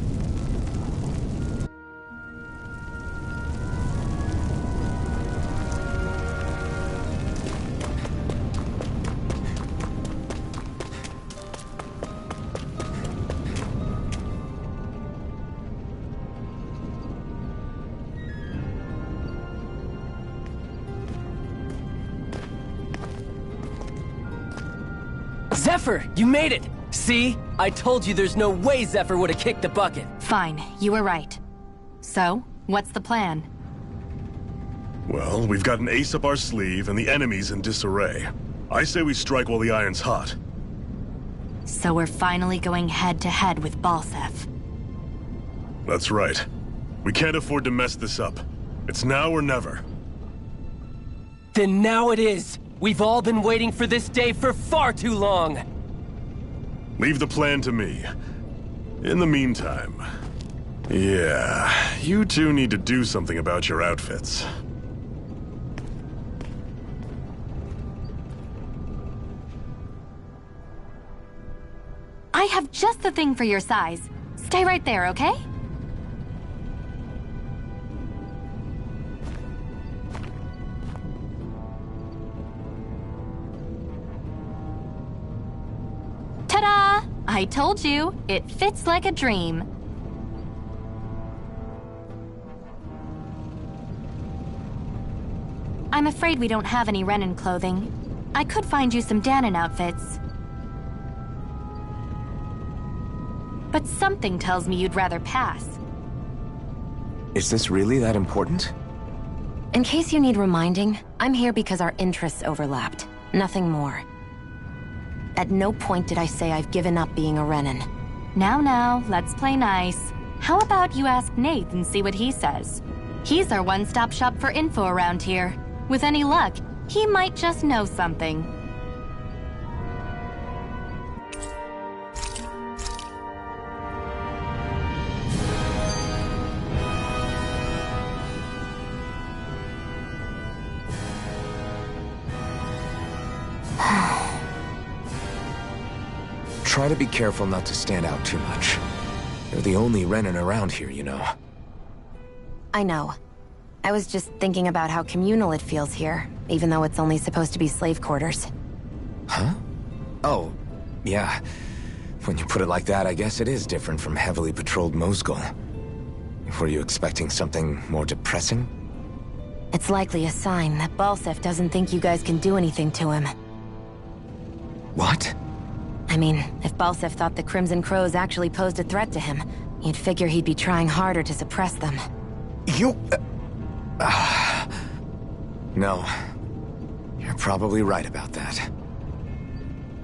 Zephyr, you made it! See? I told you there's no way Zephyr would have kicked the bucket. Fine, you were right. So, what's the plan? Well, we've got an ace up our sleeve and the enemy's in disarray. I say we strike while the iron's hot. So we're finally going head-to-head with Balsef. That's right. We can't afford to mess this up. It's now or never. Then now it is! We've all been waiting for this day for far too long! Leave the plan to me. In the meantime... yeah, you two need to do something about your outfits. I have just the thing for your size. Stay right there, okay? Ta-da! I told you, it fits like a dream. I'm afraid we don't have any Renin clothing. I could find you some Danon outfits. But something tells me you'd rather pass. Is this really that important? In case you need reminding, I'm here because our interests overlapped. Nothing more. At no point did I say I've given up being a Renin. Now, let's play nice. How about you ask Nate and see what he says? He's our one-stop shop for info around here. With any luck, he might just know something. Try to be careful not to stand out too much. You're the only Renin around here, you know. I know. I was just thinking about how communal it feels here, even though it's only supposed to be slave quarters. Huh? Oh, yeah. When you put it like that, I guess it is different from heavily patrolled Mosgul. Were you expecting something more depressing? It's likely a sign that Balsef doesn't think you guys can do anything to him. What? I mean, if Balsef thought the Crimson Crows actually posed a threat to him, you'd figure he'd be trying harder to suppress them. You... No. You're probably right about that.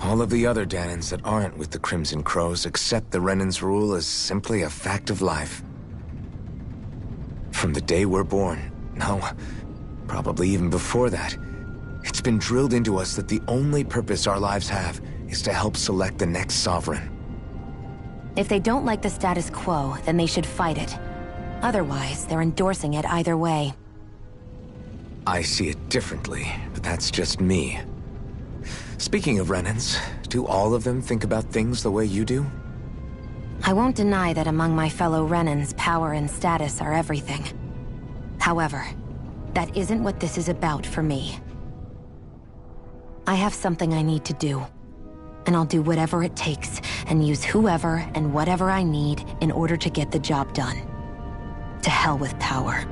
All of the other Danons that aren't with the Crimson Crows accept the Renin's rule as simply a fact of life. From the day we're born, no, probably even before that, it's been drilled into us that the only purpose our lives have is to help select the next sovereign. If they don't like the status quo, then they should fight it. Otherwise, they're endorsing it either way. I see it differently, but that's just me. Speaking of Renins, do all of them think about things the way you do? I won't deny that among my fellow Renins, power and status are everything. However, that isn't what this is about for me. I have something I need to do. And I'll do whatever it takes, and use whoever and whatever I need in order to get the job done. To hell with power.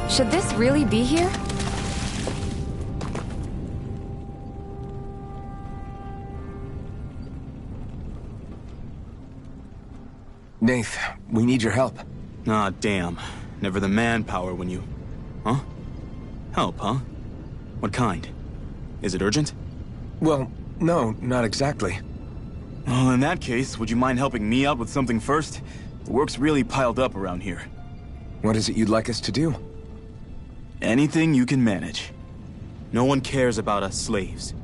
Should this really be here? Nath, we need your help. Ah, damn. Never the manpower when you... Huh? Help, huh? What kind? Is it urgent? Well, no, not exactly. Well, in that case, would you mind helping me out with something first? The work's really piled up around here. What is it you'd like us to do? Anything you can manage. No one cares about us slaves.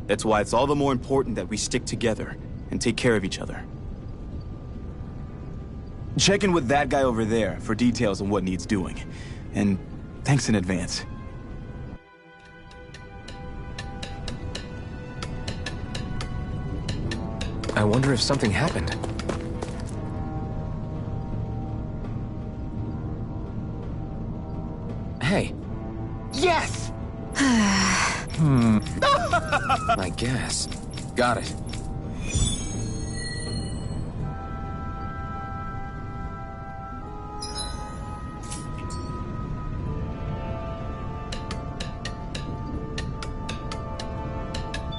That's why it's all the more important that we stick together and take care of each other. Check in with that guy over there for details on what needs doing. And thanks in advance. I wonder if something happened. Hey. Yes! I guess. Got it.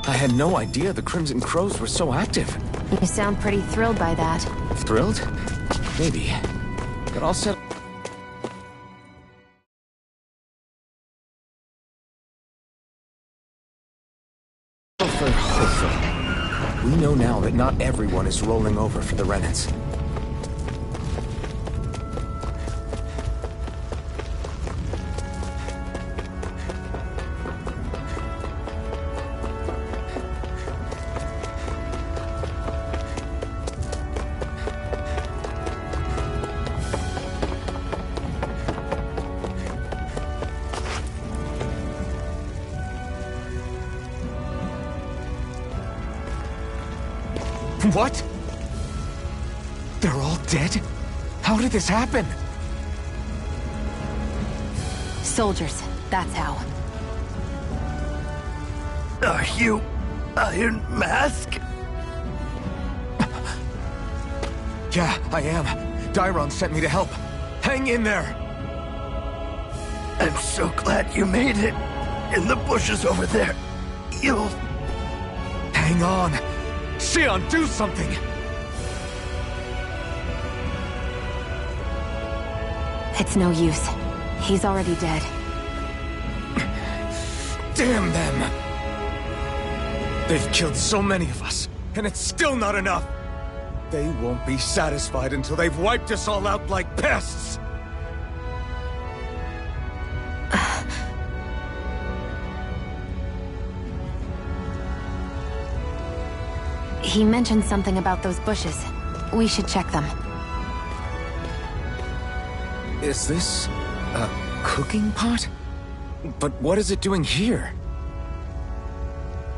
I had no idea the Crimson Crows were so active. You sound pretty thrilled by that. Thrilled? Maybe. But I'll set... for hopeful. We know now that not everyone is rolling over for the Renans. What? They're all dead? How did this happen? Soldiers, that's how. Are you Iron Mask? Yeah, I am. Dairon sent me to help. Hang in there! I'm so glad you made it. In the bushes over there. You'll... Hang on! Xion, do something! It's no use. He's already dead. Damn them! They've killed so many of us, and it's still not enough! They won't be satisfied until they've wiped us all out like pests! He mentioned something about those bushes. We should check them. Is this... a cooking pot? But what is it doing here?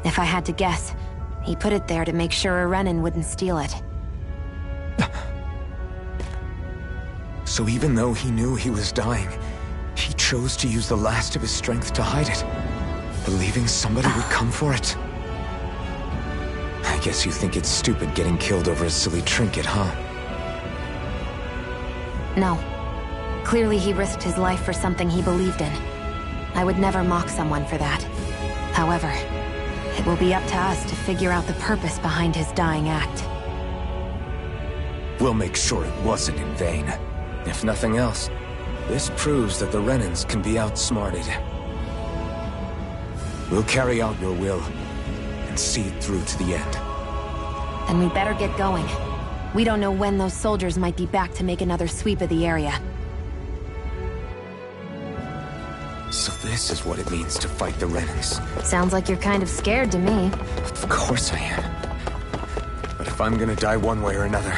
If I had to guess, he put it there to make sure a Renan wouldn't steal it. So even though he knew he was dying, he chose to use the last of his strength to hide it, believing somebody would come for it. I guess you think it's stupid getting killed over a silly trinket, huh? No. Clearly he risked his life for something he believed in. I would never mock someone for that. However, it will be up to us to figure out the purpose behind his dying act. We'll make sure it wasn't in vain. If nothing else, this proves that the Renans can be outsmarted. We'll carry out your will, and see it through to the end. Then we better get going. We don't know when those soldiers might be back to make another sweep of the area. So this is what it means to fight the Renans. Sounds like you're kind of scared to me. Of course I am. But if I'm gonna die one way or another,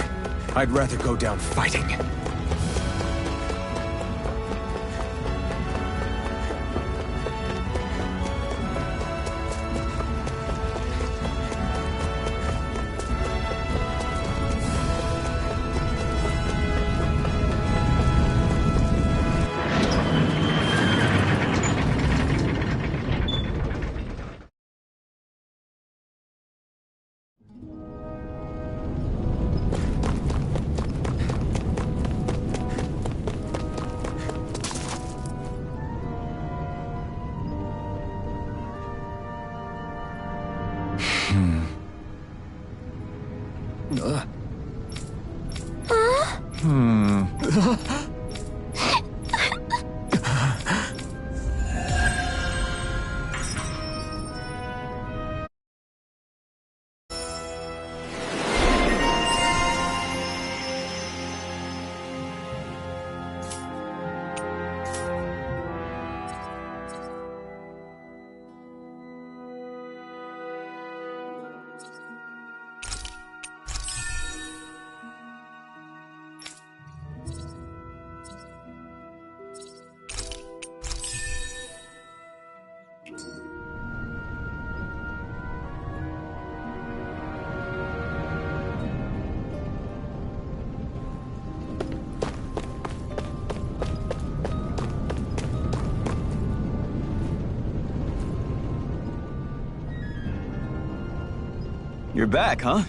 I'd rather go down fighting. You're back, huh?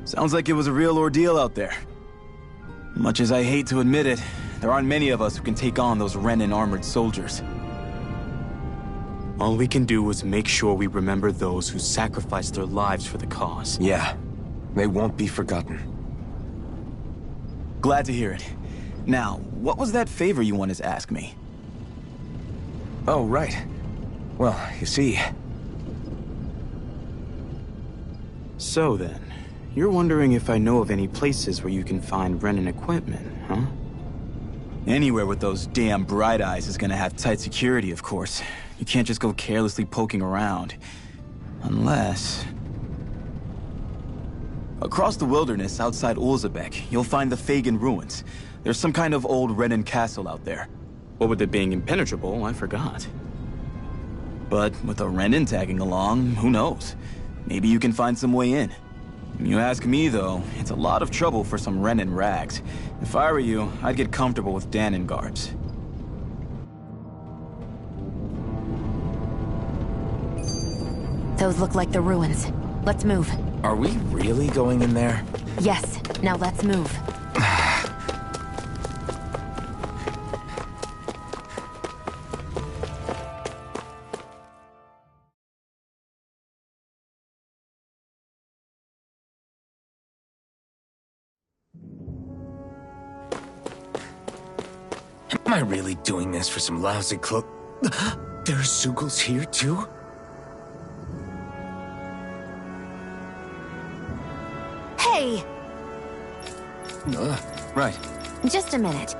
Sounds like it was a real ordeal out there. Much as I hate to admit it, there aren't many of us who can take on those Renin armored soldiers. All we can do is make sure we remember those who sacrificed their lives for the cause. Yeah, they won't be forgotten. Glad to hear it. Now, what was that favor you wanted to ask me? Oh, right. Well, you see... So then, you're wondering if I know of any places where you can find Renin equipment, huh? Anywhere with those damn bright eyes is gonna have tight security, of course. You can't just go carelessly poking around. Unless... Across the wilderness outside Ulzebek, you'll find the Fagan ruins. There's some kind of old Renin castle out there. What with it being impenetrable, I forgot. But with a Renin tagging along, who knows? Maybe you can find some way in. You ask me, though, it's a lot of trouble for some Renin rags. If I were you, I'd get comfortable with Danon garbs. Those look like the ruins. Let's move. Are we really going in there? Yes. Now let's move. Am I really doing this for some lousy cloak? There are Zugals here, too? Hey! Right. Just a minute.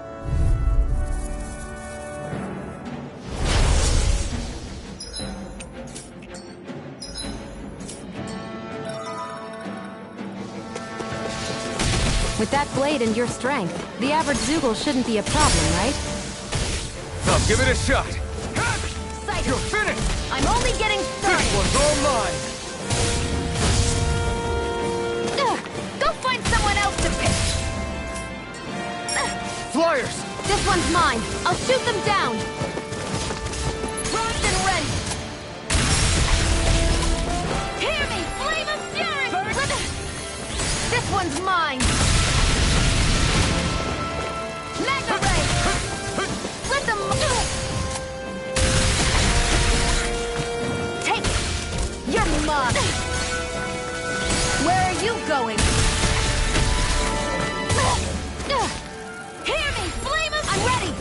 With that blade and your strength, the average Zugal shouldn't be a problem, right? Now give it a shot. Sight. You're finished! I'm only getting started! This one's all mine! Go find someone else to pick! Flyers! This one's mine. I'll shoot them down! Rocked and rent! Hear me! Flame of fury! This one's mine! Magna Ray! Let them... Take it! You're mine! Where are you going? Hear me! Flame of... I'm ready!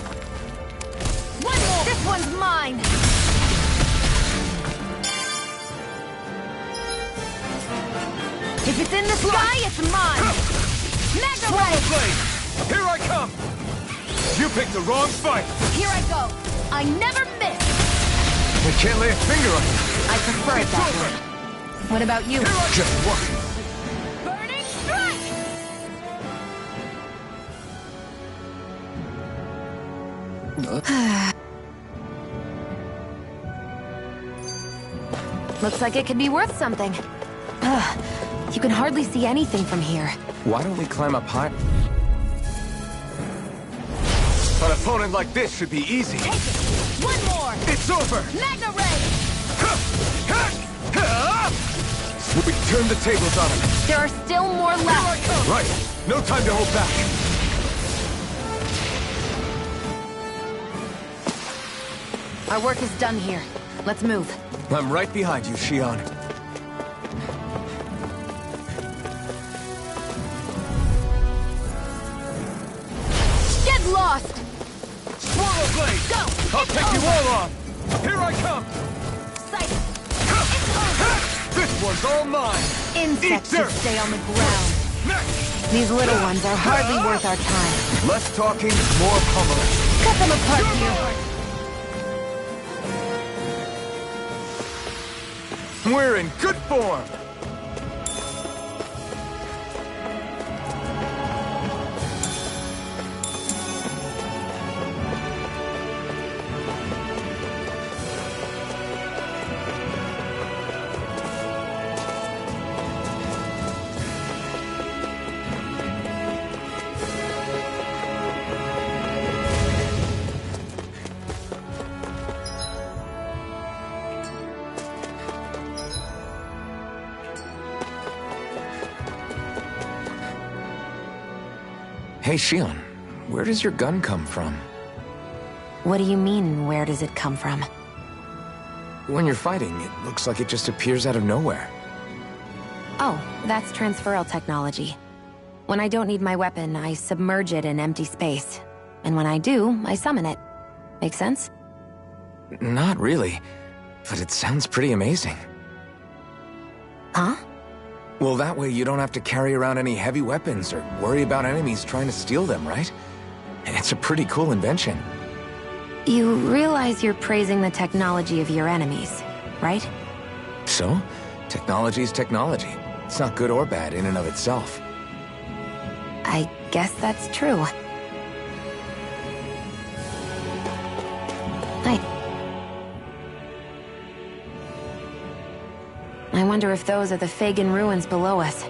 One more! This one's mine! If it's in the sky, it's mine! Magna Ray! Blade! Here I come! You picked the wrong fight! Here I go! I never miss! I can't lay a finger on you! I prefer it that way. What about you? Just what? Burning strike! Looks like it could be worth something. You can hardly see anything from here. Why don't we climb up high? An opponent like this should be easy. Take it! One more! It's over! Magna Ray! We turned the tables on him. There are still more left. Right. No time to hold back. Our work is done here. Let's move. I'm right behind you, Shion. Get lost! Swallow Blade! Go! I'll take you all on! Here I come! Sight! It's over! This one's all mine! Insects should stay on the ground. These little ones are hardly worth our time. Less talking, more pummeling. Cut them apart, you. We're in good form! Hey, Shion, where does your gun come from? What do you mean, where does it come from? When you're fighting, it looks like it just appears out of nowhere. Oh, that's transferal technology. When I don't need my weapon, I submerge it in empty space. And when I do, I summon it. Make sense? Not really, but it sounds pretty amazing. Huh? Well, that way you don't have to carry around any heavy weapons or worry about enemies trying to steal them, right? It's a pretty cool invention. You realize you're praising the technology of your enemies, right? So, technology's technology. It's not good or bad in and of itself. I guess that's true. I wonder if those are the Fagin ruins below us.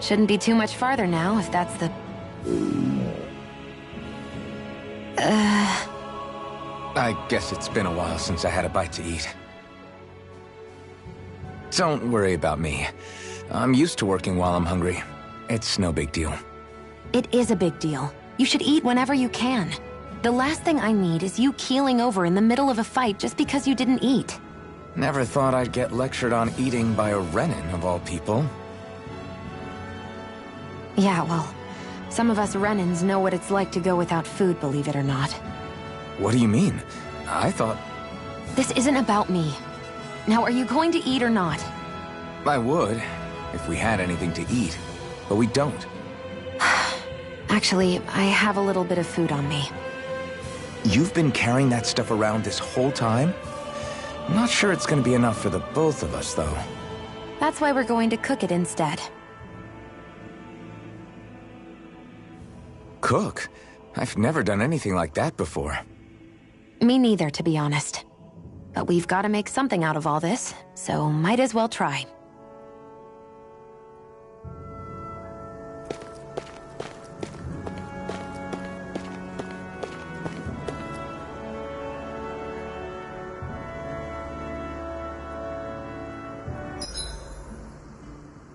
Shouldn't be too much farther now, if that's the... I guess it's been a while since I had a bite to eat. Don't worry about me. I'm used to working while I'm hungry. It's no big deal. It is a big deal. You should eat whenever you can. The last thing I need is you keeling over in the middle of a fight just because you didn't eat. Never thought I'd get lectured on eating by a Renin, of all people. Yeah, well, some of us Renins know what it's like to go without food, believe it or not. What do you mean? I thought... This isn't about me. Now, are you going to eat or not? I would, if we had anything to eat. But we don't. Actually, I have a little bit of food on me. You've been carrying that stuff around this whole time? I'm not sure it's going to be enough for the both of us, though. That's why we're going to cook it instead. Cook? I've never done anything like that before. Me neither, to be honest. But we've got to make something out of all this, so might as well try.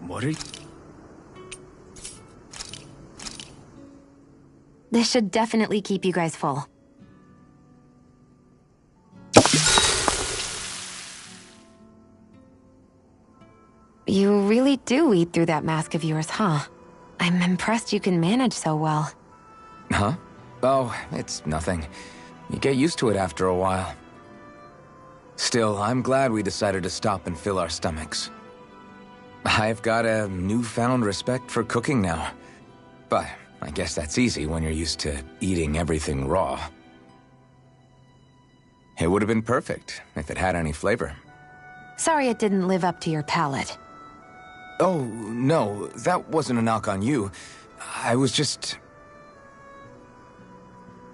What are you... This should definitely keep you guys full. You really do eat through that mask of yours, huh? I'm impressed you can manage so well. Huh? Oh, it's nothing. You get used to it after a while. Still, I'm glad we decided to stop and fill our stomachs. I've got a newfound respect for cooking now. But I guess that's easy when you're used to eating everything raw. It would have been perfect if it had any flavor. Sorry it didn't live up to your palate. Oh, no, that wasn't a knock on you. I was just...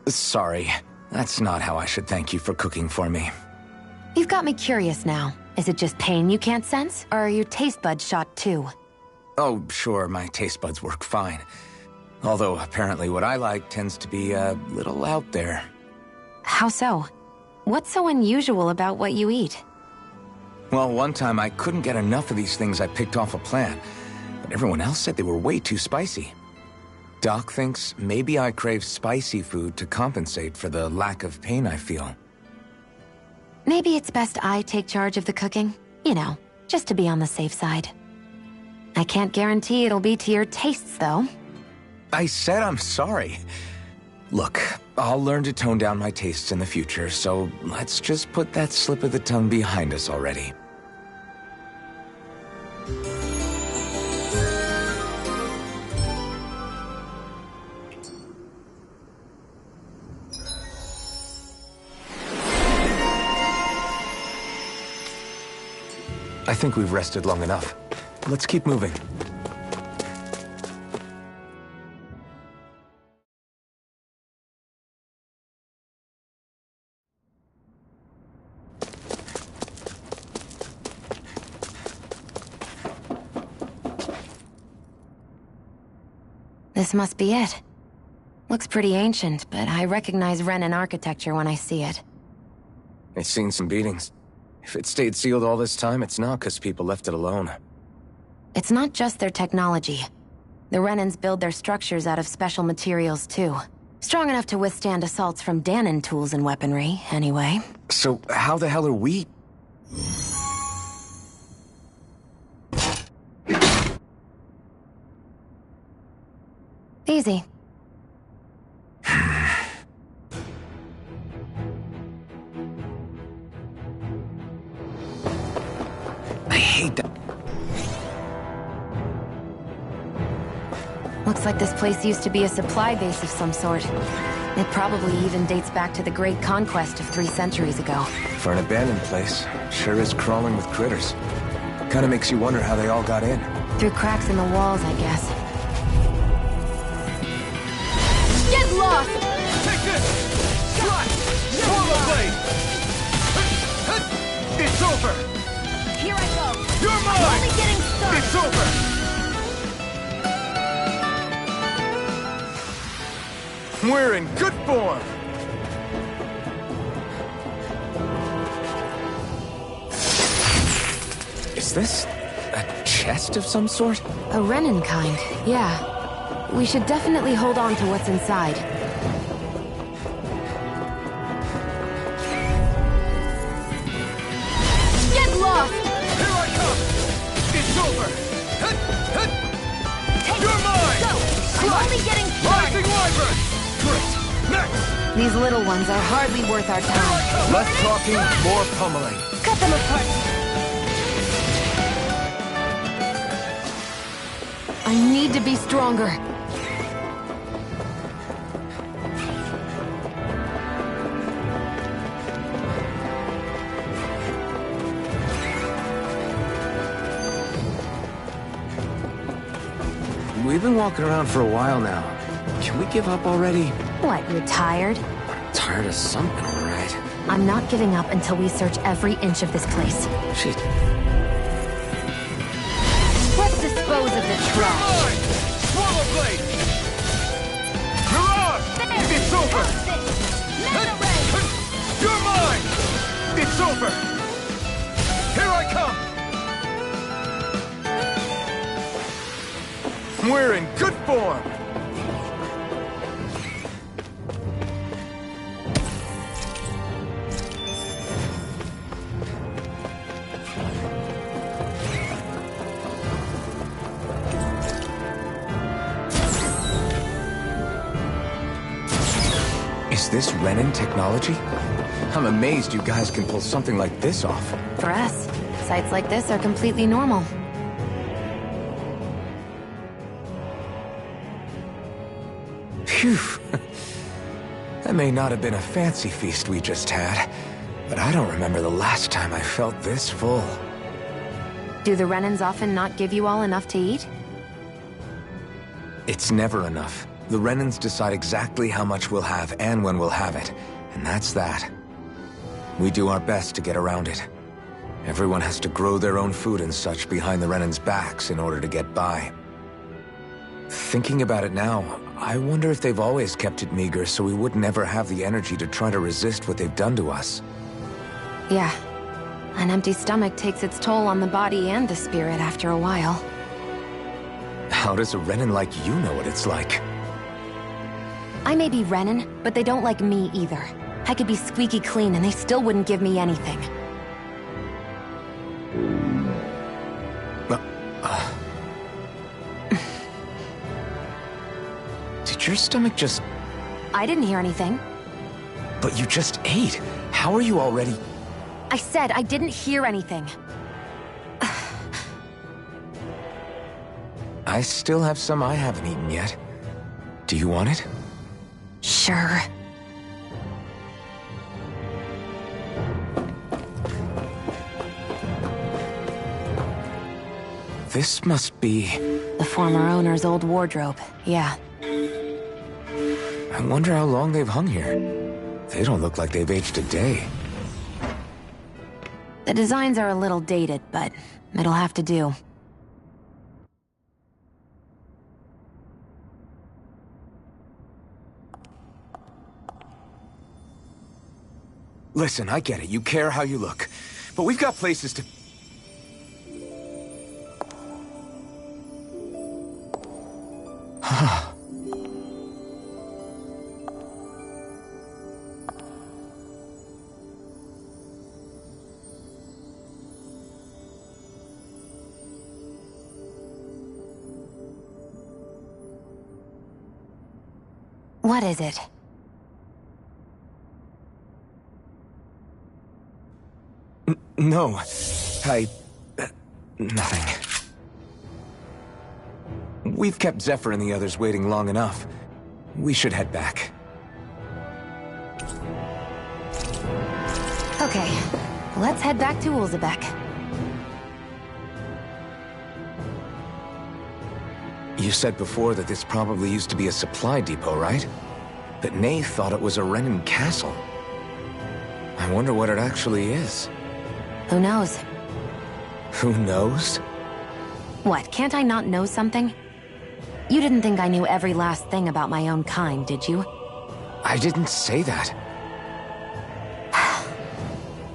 Sorry. That's not how I should thank you for cooking for me. You've got me curious now. Is it just pain you can't sense, or are your taste buds shot too? Oh, sure, my taste buds work fine. Although, apparently what I like tends to be a little out there. How so? What's so unusual about what you eat? Well, one time I couldn't get enough of these things I picked off a plant, but everyone else said they were way too spicy. Doc thinks maybe I crave spicy food to compensate for the lack of pain I feel. Maybe it's best I take charge of the cooking. You know, just to be on the safe side. I can't guarantee it'll be to your tastes, though. I said I'm sorry. Look, I'll learn to tone down my tastes in the future, so let's just put that slip of the tongue behind us already. I think we've rested long enough. Let's keep moving. This must be it. Looks pretty ancient, but I recognize Renin architecture when I see it. It's seen some beatings. If it stayed sealed all this time, it's not because people left it alone. It's not just their technology. The Renans build their structures out of special materials, too. Strong enough to withstand assaults from Danon tools and weaponry, anyway. So, how the hell are we... Easy. I hate that. Looks like this place used to be a supply base of some sort. It probably even dates back to the Great Conquest of 3 centuries ago. For an abandoned place, sure is crawling with critters. Kinda makes you wonder how they all got in. Through cracks in the walls, I guess. Get lost! Take this! Shot! Swallow blade! It's over! Here I go! You're I'm mine! only getting started! It's over! We're in good form! Is this a chest of some sort? A Renan kind, yeah. We should definitely hold on to what's inside. Get lost! Here I come! It's over! Take You're it. mine! Go! Slice! I'm only getting started! Rising Wyvern! Great! Next! These little ones are hardly worth our time. Less talking, more pummeling. Cut them apart. I need to be stronger. We've been walking around for a while now. Can we give up already? What, you're tired? Tired of something, all right. I'm not giving up until we search every inch of this place. Shit. Let's dispose of the trash. Mine! Swallow blade! Mirage! It's over! You're mine! It's over! Here I come! We're in good form! Is this Renan technology? I'm amazed you guys can pull something like this off. For us, sites like this are completely normal. Phew. That may not have been a fancy feast we just had, but I don't remember the last time I felt this full. Do the Renans often not give you all enough to eat? It's never enough. The Renans decide exactly how much we'll have and when we'll have it, and that's that. We do our best to get around it. Everyone has to grow their own food and such behind the Renans' backs in order to get by. Thinking about it now, I wonder if they've always kept it meager so we would never have the energy to try to resist what they've done to us. Yeah. An empty stomach takes its toll on the body and the spirit after a while. How does a Renan like you know what it's like? I may be Renan, but they don't like me either. I could be squeaky clean and they still wouldn't give me anything. Did your stomach just... I didn't hear anything. But you just ate. How are you already... I said I didn't hear anything. I still have some I haven't eaten yet. Do you want it? Sure. This must be... The former owner's old wardrobe, yeah. I wonder how long they've hung here. They don't look like they've aged a day. The designs are a little dated, but it'll have to do. Listen, I get it. You care how you look. But we've got places to... What is it? No. Nothing. We've kept Zephyr and the others waiting long enough. We should head back. Okay, let's head back to Ulzebek. You said before that this probably used to be a supply depot, right? But Nath thought it was a Renan castle. I wonder what it actually is. Who knows? Who knows? What, can't I not know something? You didn't think I knew every last thing about my own kind, did you? I didn't say that.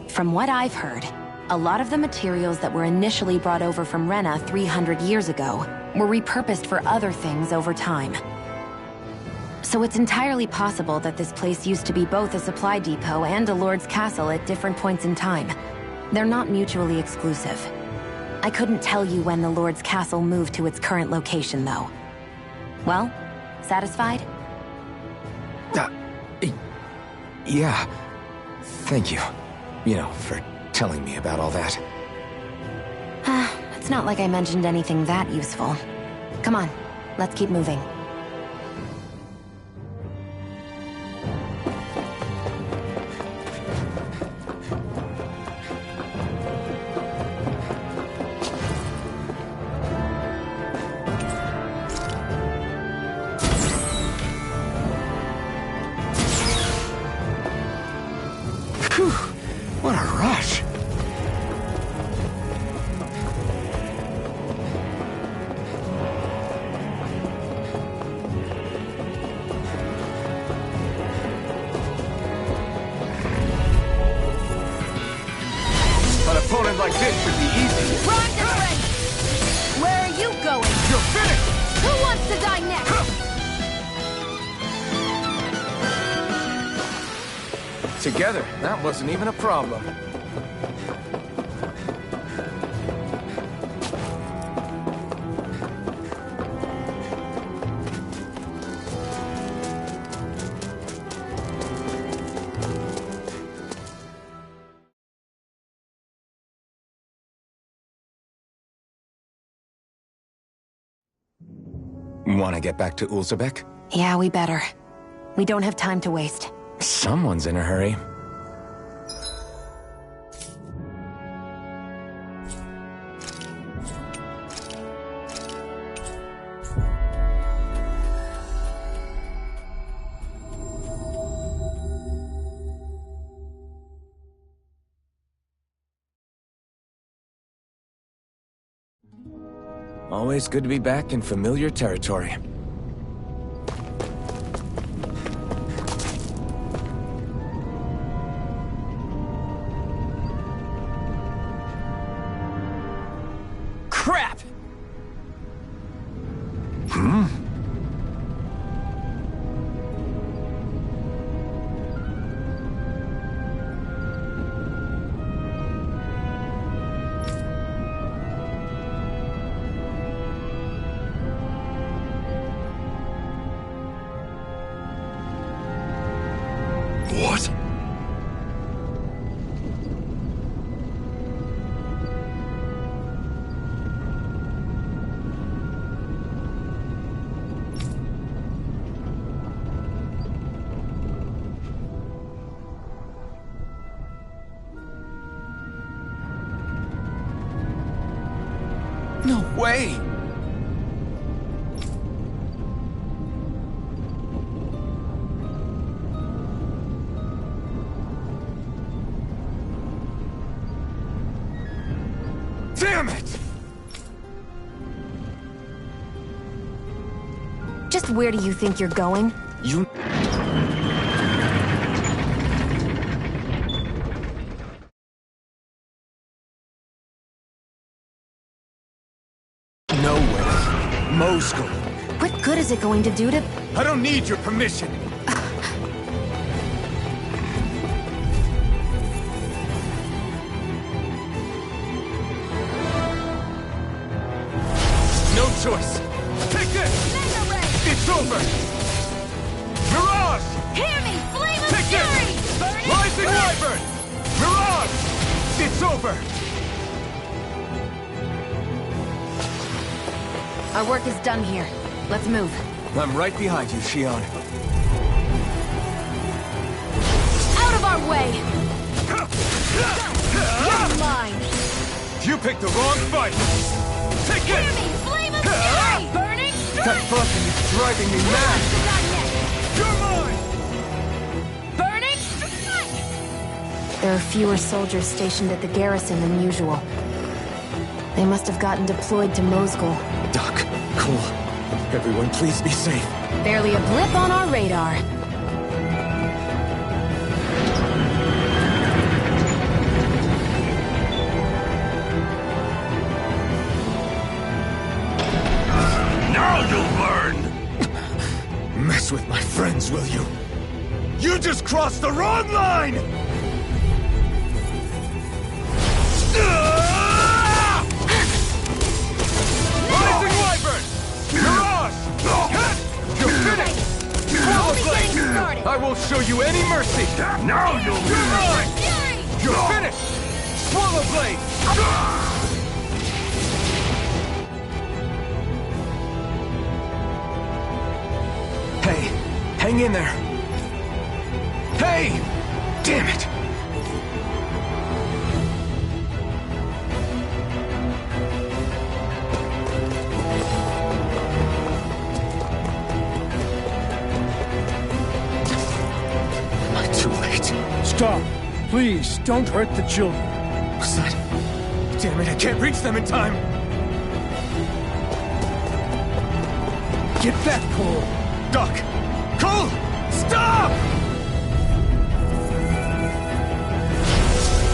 From what I've heard, a lot of the materials that were initially brought over from Rena 300 years ago were repurposed for other things over time. So it's entirely possible that this place used to be both a supply depot and a lord's castle at different points in time. They're not mutually exclusive. I couldn't tell you when the lord's castle moved to its current location, though. Well, satisfied? Yeah. Thank you. You know, for telling me about all that. It's not like I mentioned anything that useful. Come on, let's keep moving. What a rush! An opponent like this should be easy. Run is ready! Where are you going? You're finished! Who wants to die next? Together, that wasn't even a problem. Want to get back to Ulzebek? Yeah, we better. We don't have time to waste. Someone's in a hurry. Always good to be back in familiar territory. Crap! What? No way! Damn it! Just where do you think you're going? You... No way. Moscow. What good is it going to do to... I don't need your permission. No choice. Take this! It's over! It's over! Our work is done here. Let's move. I'm right behind you, Shion. Out of our way! You're mine! You picked the wrong fight! Take it! Hear me! Flame of fury! Burning strike! That buzzing is driving me mad! You're mine! Burning strike! There are fewer soldiers stationed at the garrison than usual. They must have gotten deployed to Mosgul. Doc, Cole, everyone please be safe. Barely a blip on our radar. Now you'll learn! Mess with my friends, will you? You just crossed the wrong line! Rising Wyvern! Mirage! You're finished! Swallow Blade! I won't show you any mercy! Now you'll lose! You're finished! Swallow Blade! Hey, hang in there! Hey! Damn it! Am I too late? Stop! Please, don't hurt the children. What's that? Damn it, I can't reach them in time! Get back, Cole! Doc! Cole! Stop!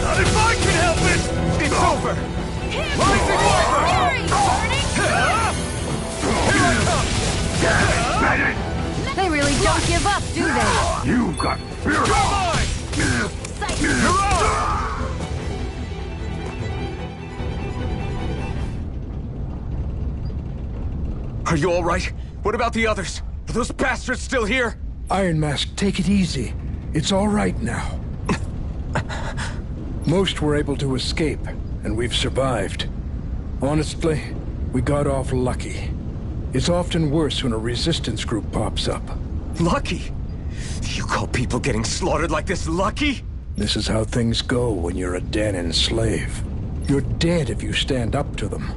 Not if I can help it! It's over! Rising Wyvern! Here I come! They really don't give up, do they? You've got spirit! You're mine! Are you all right? What about the others? Are those bastards still here? Iron Mask, take it easy. It's all right now. Most were able to escape, and we've survived. Honestly, we got off lucky. It's often worse when a resistance group pops up. Lucky? You call people getting slaughtered like this lucky? This is how things go when you're a Danon slave. You're dead if you stand up to them.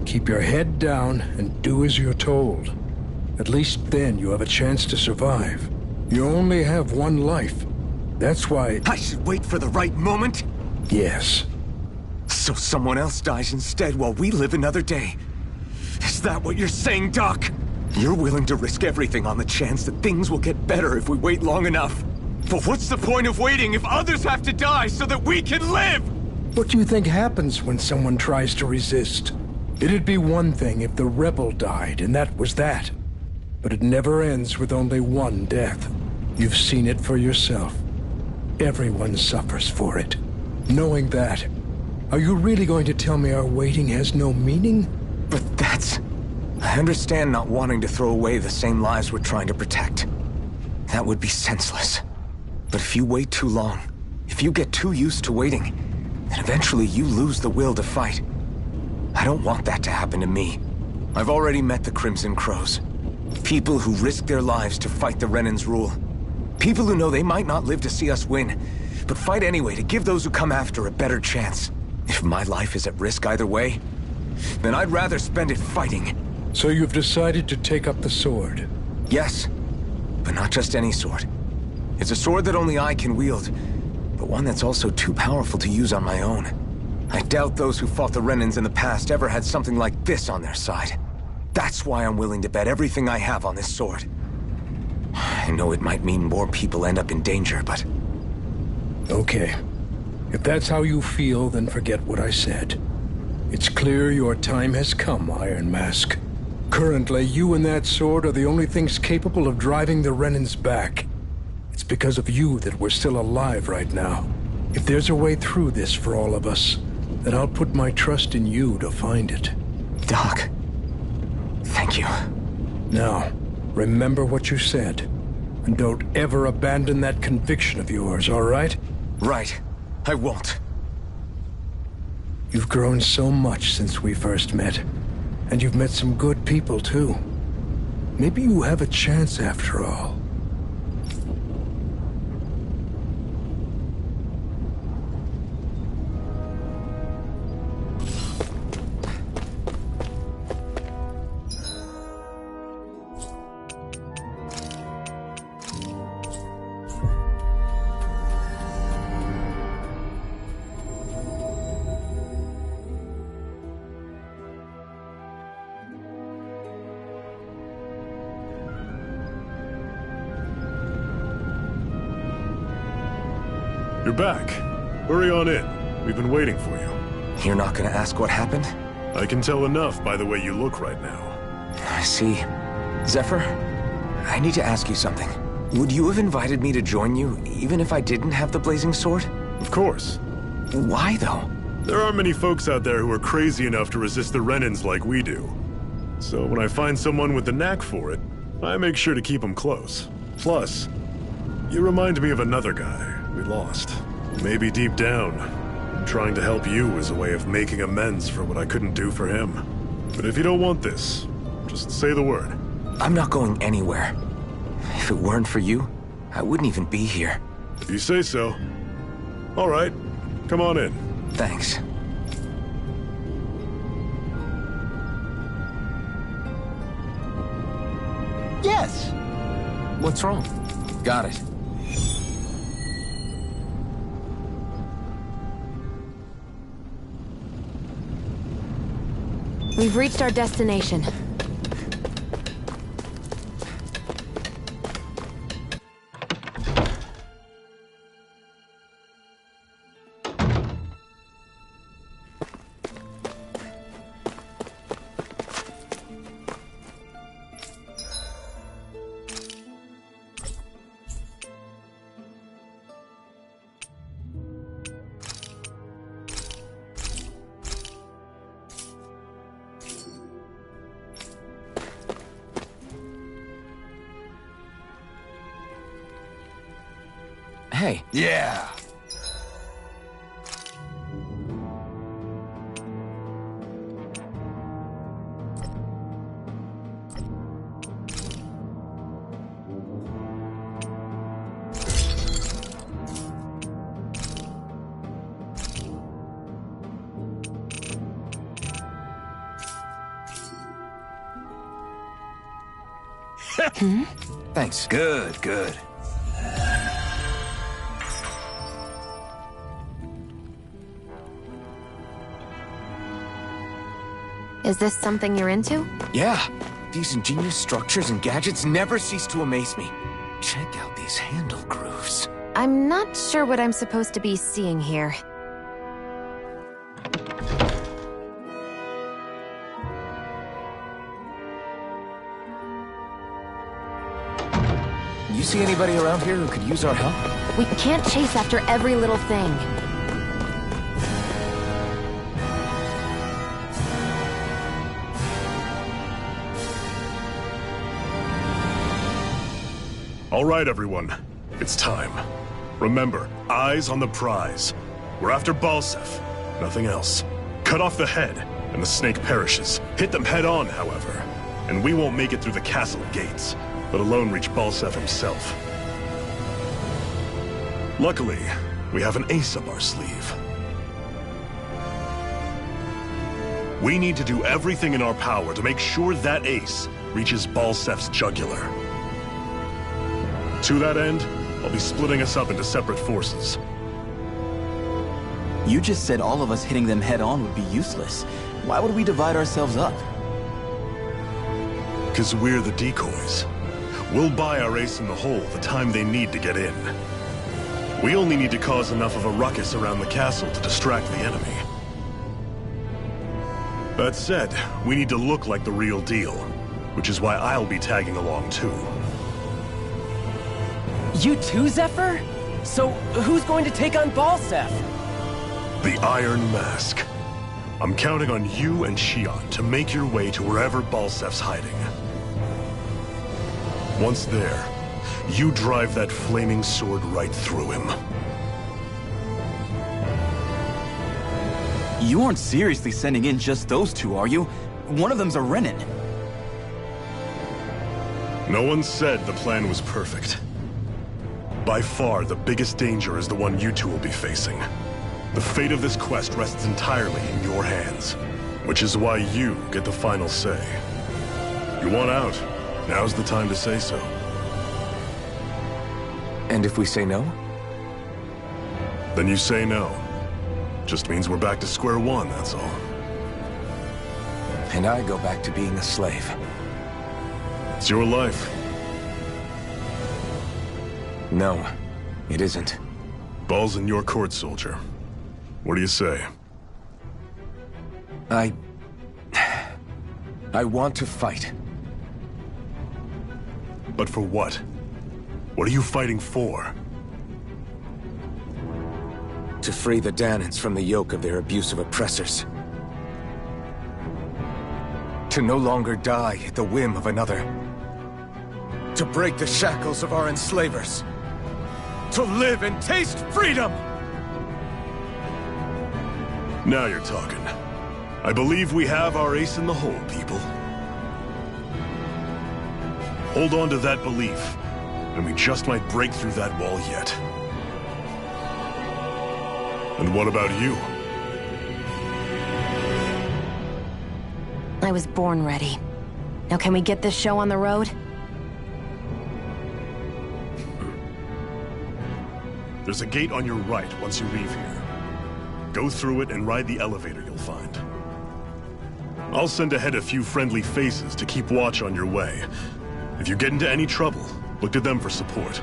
Keep your head down and do as you're told. At least then you have a chance to survive. You only have one life. That's why... I should wait for the right moment? Yes. So someone else dies instead while we live another day. Is that what you're saying, Doc? You're willing to risk everything on the chance that things will get better if we wait long enough. But what's the point of waiting if others have to die so that we can live? What do you think happens when someone tries to resist? It'd be one thing if the rebel died, and that was that. But it never ends with only one death. You've seen it for yourself. Everyone suffers for it. Knowing that, are you really going to tell me our waiting has no meaning? But that's... I understand not wanting to throw away the same lives we're trying to protect. That would be senseless. But if you wait too long, if you get too used to waiting, then eventually you lose the will to fight. I don't want that to happen to me. I've already met the Crimson Crows. People who risk their lives to fight the Renan's rule. People who know they might not live to see us win, but fight anyway to give those who come after a better chance. If my life is at risk either way, then I'd rather spend it fighting. So you've decided to take up the sword? Yes, but not just any sword. It's a sword that only I can wield, but one that's also too powerful to use on my own. I doubt those who fought the Renans in the past ever had something like this on their side. That's why I'm willing to bet everything I have on this sword. I know it might mean more people end up in danger, but... Okay. If that's how you feel, then forget what I said. It's clear your time has come, Iron Mask. Currently, you and that sword are the only things capable of driving the Renans back. It's because of you that we're still alive right now. If there's a way through this for all of us, then I'll put my trust in you to find it. Doc, thank you. Now, remember what you said. And don't ever abandon that conviction of yours, all right? Right. I won't. You've grown so much since we first met. And you've met some good people, too. Maybe you have a chance after all. You're back. Hurry on in. We've been waiting for you. You're not gonna ask what happened? I can tell enough by the way you look right now. I see. Zephyr, I need to ask you something. Would you have invited me to join you, even if I didn't have the blazing sword? Of course. Why, though? There aren't many folks out there who are crazy enough to resist the Renans like we do. So when I find someone with the knack for it, I make sure to keep them close. Plus, you remind me of another guy we lost. Maybe deep down, trying to help you is a way of making amends for what I couldn't do for him. But if you don't want this, just say the word. I'm not going anywhere. If it weren't for you, I wouldn't even be here. If you say so. All right, come on in. Thanks. Yes! What's wrong? Got it. We've reached our destination. Hey. Yeah. Thanks. Good, good. Is this something you're into? Yeah. These ingenious structures and gadgets never cease to amaze me. Check out these handle grooves. I'm not sure what I'm supposed to be seeing here. You see anybody around here who could use our help? We can't chase after every little thing. All right, everyone. It's time. Remember, eyes on the prize. We're after Balseph, nothing else. Cut off the head, and the snake perishes. Hit them head on, however, and we won't make it through the castle gates, let alone reach Balseph himself. Luckily, we have an ace up our sleeve. We need to do everything in our power to make sure that ace reaches Balseph's jugular. To that end, I'll be splitting us up into separate forces. You just said all of us hitting them head-on would be useless. Why would we divide ourselves up? Because we're the decoys. We'll buy our ace in the hole the time they need to get in. We only need to cause enough of a ruckus around the castle to distract the enemy. That said, we need to look like the real deal, which is why I'll be tagging along too. You too, Zephyr? So, who's going to take on Balseph? The Iron Mask. I'm counting on you and Shion to make your way to wherever Balseph's hiding. Once there, you drive that flaming sword right through him. You aren't seriously sending in just those two, are you? One of them's a Renin. No one said the plan was perfect. By far, the biggest danger is the one you two will be facing. The fate of this quest rests entirely in your hands, which is why you get the final say. You want out, now's the time to say so. And if we say no? Then you say no. Just means we're back to square one, that's all. And I go back to being a slave. It's your life. No, it isn't. Ball's in your court, soldier. What do you say? I want to fight. But for what? What are you fighting for? To free the Danans from the yoke of their abusive oppressors. To no longer die at the whim of another. To break the shackles of our enslavers. To live and taste freedom! Now you're talking. I believe we have our ace in the hole, people. Hold on to that belief, and we just might break through that wall yet. And what about you? I was born ready. Now can we get this show on the road? There's a gate on your right once you leave here. Go through it and ride the elevator you'll find. I'll send ahead a few friendly faces to keep watch on your way. If you get into any trouble, look to them for support.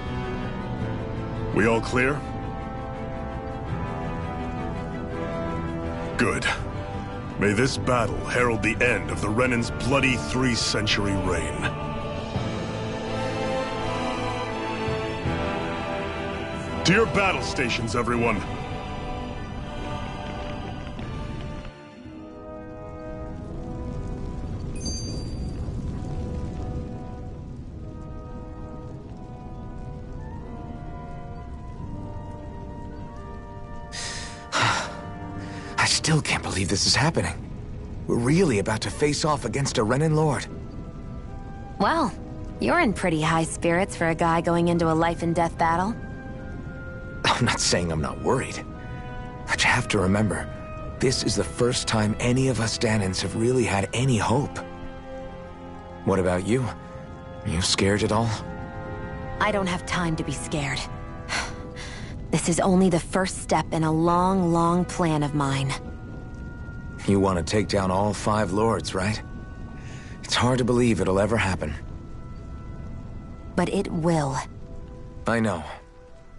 We all clear? Good. May this battle herald the end of the Renin's bloody 3-century reign. To your battle stations, everyone! I still can't believe this is happening. We're really about to face off against a Renin Lord. Well, you're in pretty high spirits for a guy going into a life-and-death battle. I'm not saying I'm not worried. But you have to remember, this is the first time any of us Danans have really had any hope. What about you? Are you scared at all? I don't have time to be scared. This is only the first step in a long, long plan of mine. You want to take down all 5 lords, right? It's hard to believe it'll ever happen. But it will. I know.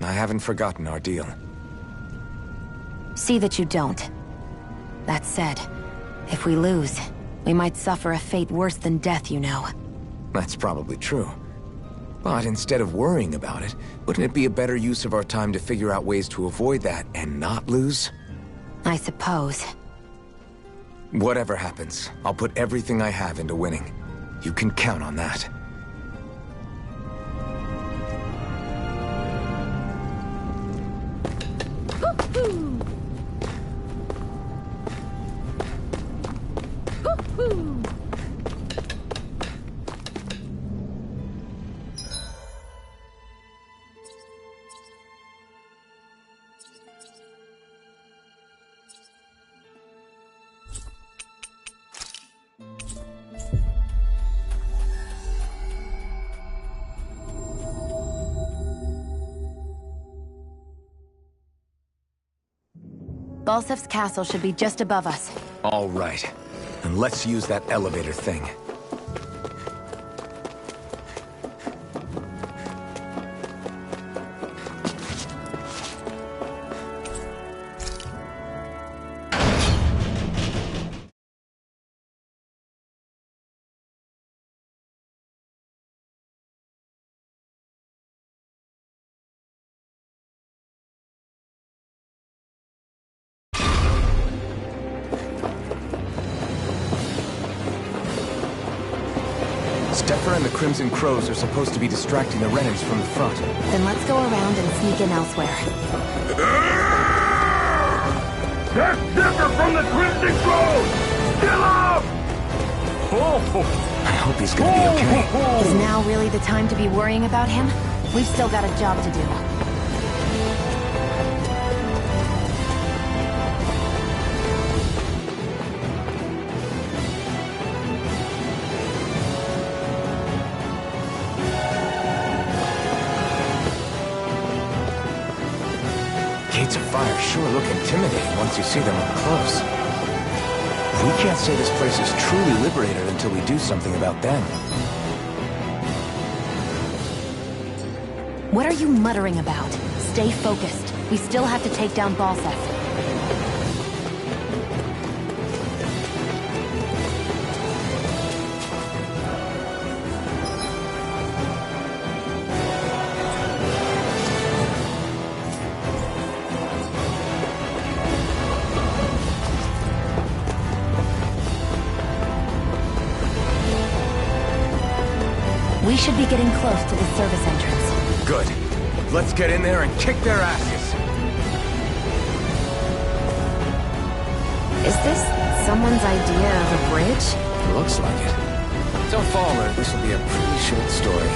I haven't forgotten our deal. See that you don't. That said, if we lose, we might suffer a fate worse than death, you know. That's probably true. But instead of worrying about it, wouldn't it be a better use of our time to figure out ways to avoid that and not lose? I suppose. Whatever happens, I'll put everything I have into winning. You can count on that. Balsef's castle should be just above us. All right. And let's use that elevator thing. Steffer and the Crimson Crows are supposed to be distracting the Renins from the front. Then let's go around and sneak in elsewhere. That's Zephyr from the Crimson Throne! Kill him! I hope he's gonna be okay. Is now really the time to be worrying about him? We've still got a job to do. Gates of fire sure look intimidating once you see them up close. We can't say this place is truly liberated until we do something about them. What are you muttering about? Stay focused. We still have to take down Balsef. We should be getting close to the service entrance. Good. Let's get in there and kick their asses. Is this someone's idea of a bridge? Looks like it. Don't fall, or this will be a pretty short story.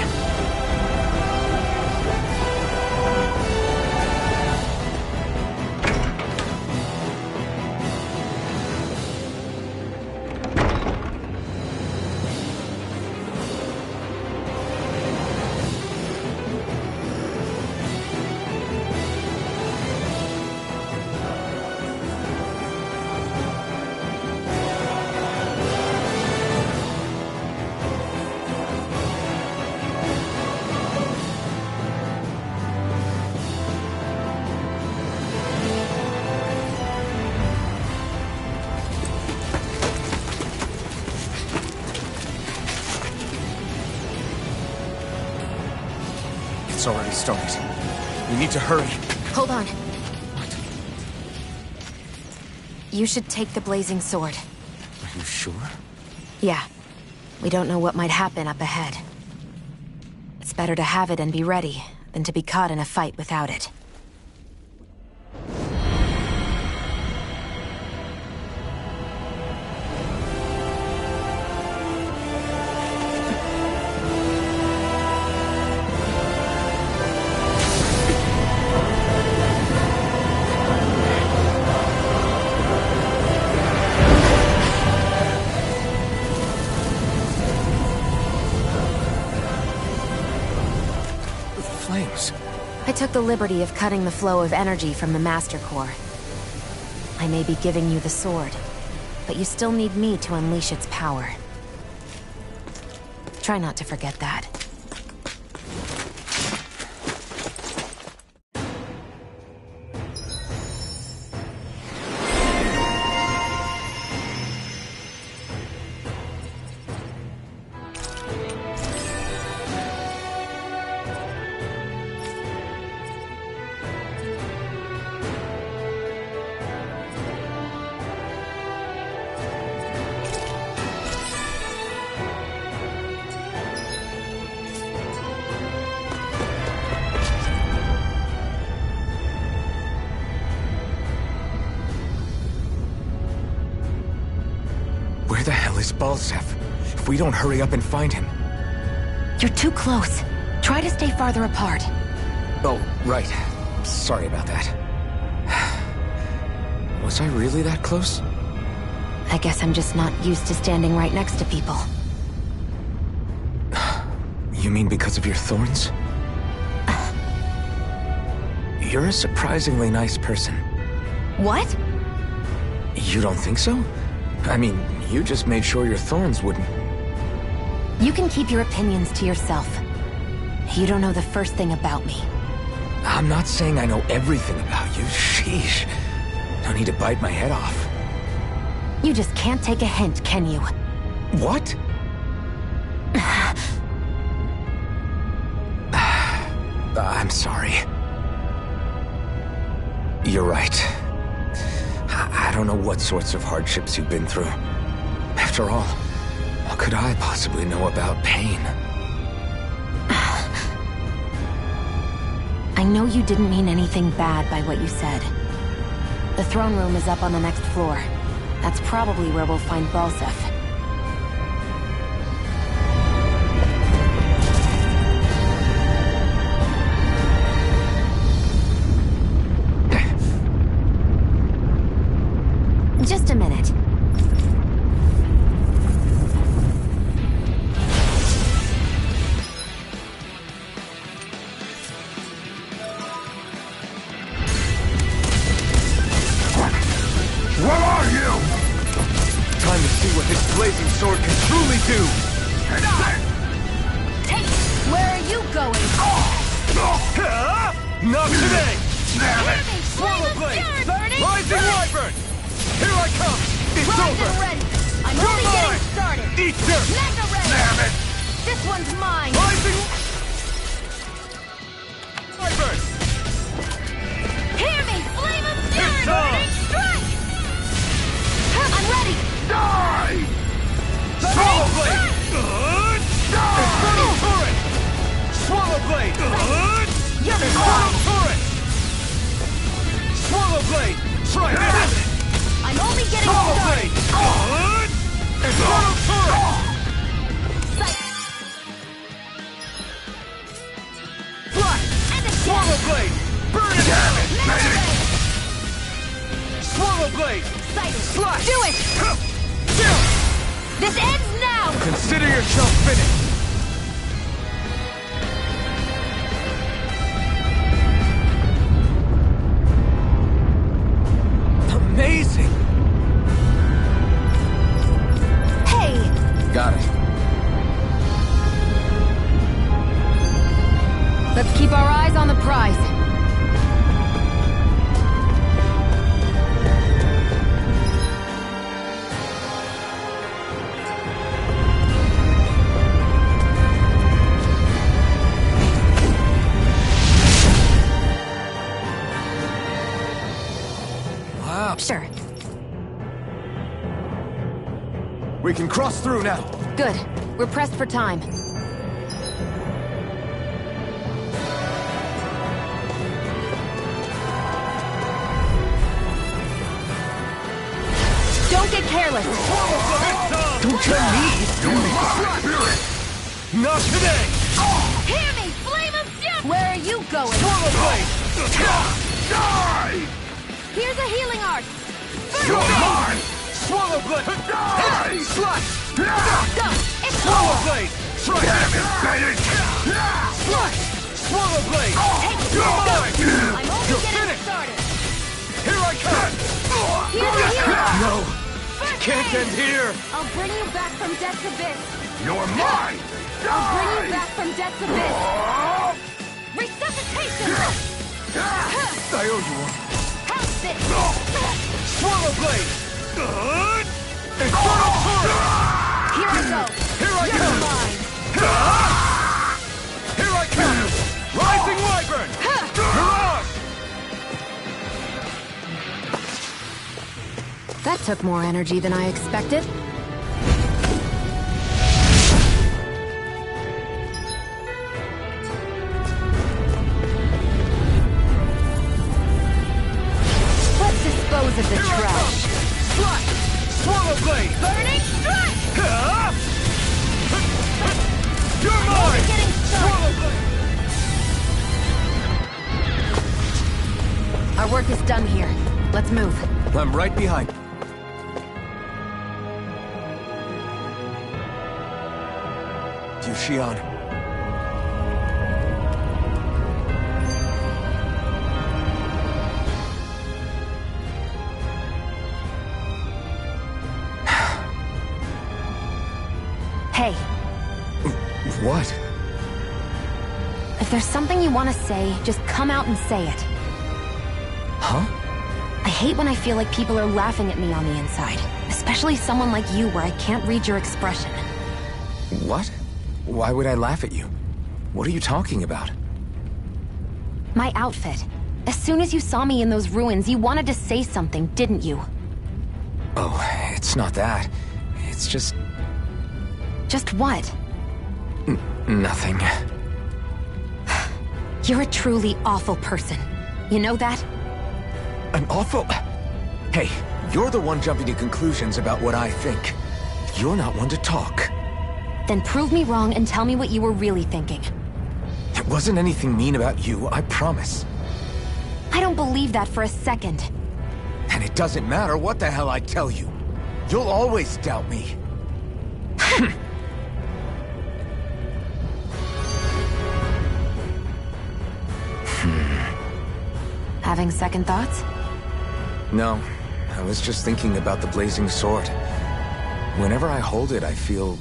It's already started. We need to hurry. Hold on. You should take the blazing sword. Are you sure? Yeah. We don't know what might happen up ahead. It's better to have it and be ready than to be caught in a fight without it. I took the liberty of cutting the flow of energy from the Master Core. I may be giving you the sword, but you still need me to unleash its power. Try not to forget that. Where the hell is Balsef? If we don't hurry up and find him... You're too close. Try to stay farther apart. Oh, right. Sorry about that. Was I really that close? I guess I'm just not used to standing right next to people. You mean because of your thorns? You're a surprisingly nice person. What? You don't think so? I mean, you just made sure your thorns wouldn't... You can keep your opinions to yourself. You don't know the first thing about me. I'm not saying I know everything about you. Sheesh. No need to bite my head off. You just can't take a hint, can you? What? I'm sorry. You're right. I don't know what sorts of hardships you've been through. After all, what could I possibly know about pain? I know you didn't mean anything bad by what you said. The throne room is up on the next floor. That's probably where we'll find Balsef. Just a minute. Where are you? Time to see what this blazing sword can truly do! Take! Where are you going? Not today! Damn it! Swallow blade! Burning! Rising wyvern! Here I come! It's Rise over! and ready! I'm You're only mine! getting started! Eat dirt! Mega ready! Damn it! This one's mine! Rising wyvern! Hear me! Flame of It's fury! on! Burning strike! I'm ready! Die! Swallow blade! Infernal turret! Swallow blade! You're Infernal mine! turret! Swallow blade! Try this! I'm only getting Swallow started! blade! Infernal turret! Flash! And a Swallow blade! Burn it! Damn it, baby! Swallow blade! Sighted! Slash! Do it! This ends now! Consider yourself finished! Amazing! Hey! Got it. Let's keep our eyes on the prize. Wow. Sure. We can cross through now. Good. We're pressed for time. Don't get careless. Don't tell me! Not today! Hear me! Flame of fury! Where are you going? Swallow blade! Die! Here's a healing art! You're mine! Swallow blade! Die! Slash! Go! It's Swallow over! blade! Try Damn this! it, Bennett! Slash! Swallow blade! Take it! You're Go! mine! I'm only You're getting finished! started! Here I come! Here's a healing art! No! Can't end here! I'll bring you back from death's abyss! You're mine! I'll bring you Die! back from death's abyss! Resuscitation! I owe you one. How's this? Swallow blade! Infernal turret! Here I go! Here I You're come! mine! Here I come! Rising wyvern! You're on! That took more energy than I expected. Let's dispose of the trash. Slash! Swallow blade! Burning strike! You're mine! Getting Swallow blade! Our work is done here. Let's move. I'm right behind. Shion. Hey. What? If there's something you want to say, just come out and say it. Huh? I hate when I feel like people are laughing at me on the inside. Especially someone like you where I can't read your expression. What? Why would I laugh at you? What are you talking about? My outfit. As soon as you saw me in those ruins, you wanted to say something, didn't you? Oh, it's not that. It's just... Just what? Nothing. You're a truly awful person. You know that? An awful... Hey, you're the one jumping to conclusions about what I think. You're not one to talk. Then prove me wrong and tell me what you were really thinking. It wasn't anything mean about you, I promise. I don't believe that for a second. And it doesn't matter what the hell I tell you. You'll always doubt me. Having second thoughts? No, I was just thinking about the blazing sword. Whenever I hold it, I feel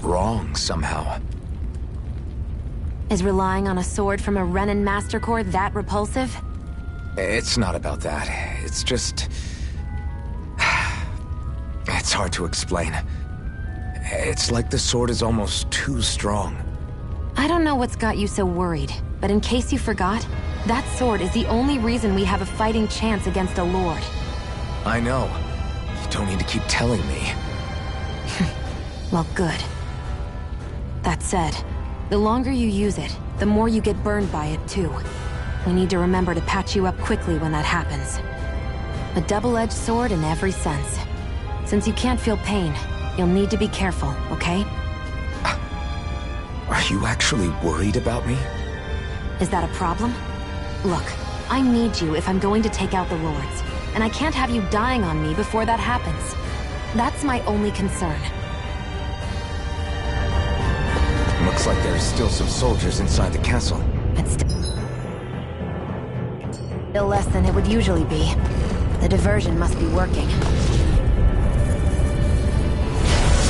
wrong somehow. Is relying on a sword from a Renin Master Core that repulsive? It's not about that. It's just... It's hard to explain. It's like the sword is almost too strong. I don't know what's got you so worried, but in case you forgot, that sword is the only reason we have a fighting chance against a lord. I know. You don't need to keep telling me. Well, good. That said, the longer you use it, the more you get burned by it, too. We need to remember to patch you up quickly when that happens. A double-edged sword in every sense. Since you can't feel pain, you'll need to be careful, okay? Are you actually worried about me? Is that a problem? Look, I need you if I'm going to take out the lords, and I can't have you dying on me before that happens. That's my only concern. Looks like there's still some soldiers inside the castle. It's still less than it would usually be. The diversion must be working.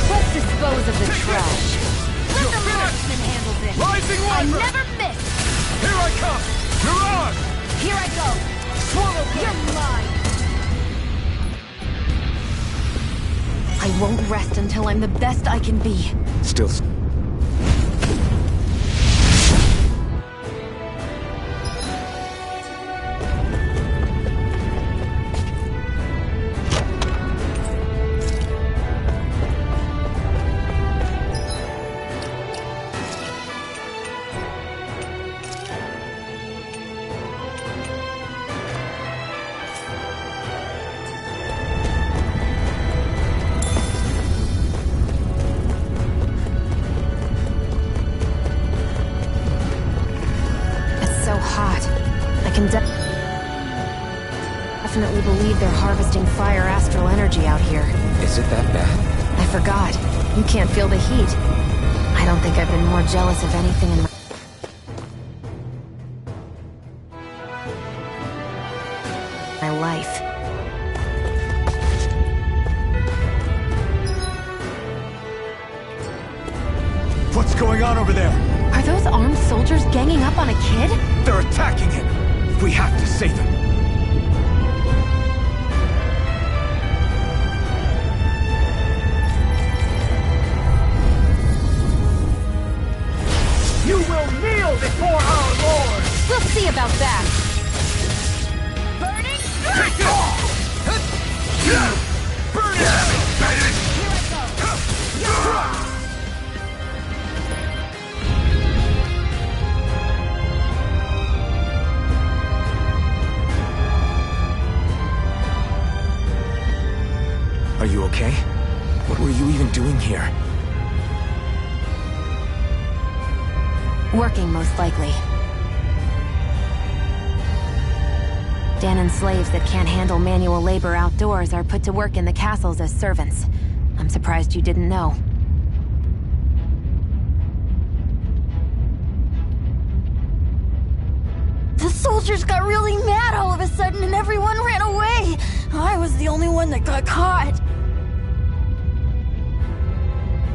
Let's dispose of the trash. Let the marksman handle this. Rising I Wyvern! never miss! Here I come! You're on! Here I go! Swallow You're mine! I won't rest until I'm the best I can be. Still... Definitely believe they're harvesting fire astral energy out here. Is it that bad? I forgot. You can't feel the heat. I don't think I've been more jealous of anything in my life. What's going on over there? Are those armed soldiers ganging up on a kid? They're attacking him! We have to save him! You will kneel before our Lord! We'll see about that! Burning! Take it! Burn it! Here I go! Are you okay? What were you even doing here? Working, most likely. Danon slaves that can't handle manual labor outdoors are put to work in the castles as servants. I'm surprised you didn't know. The soldiers got really mad all of a sudden and everyone ran away. I was the only one that got caught.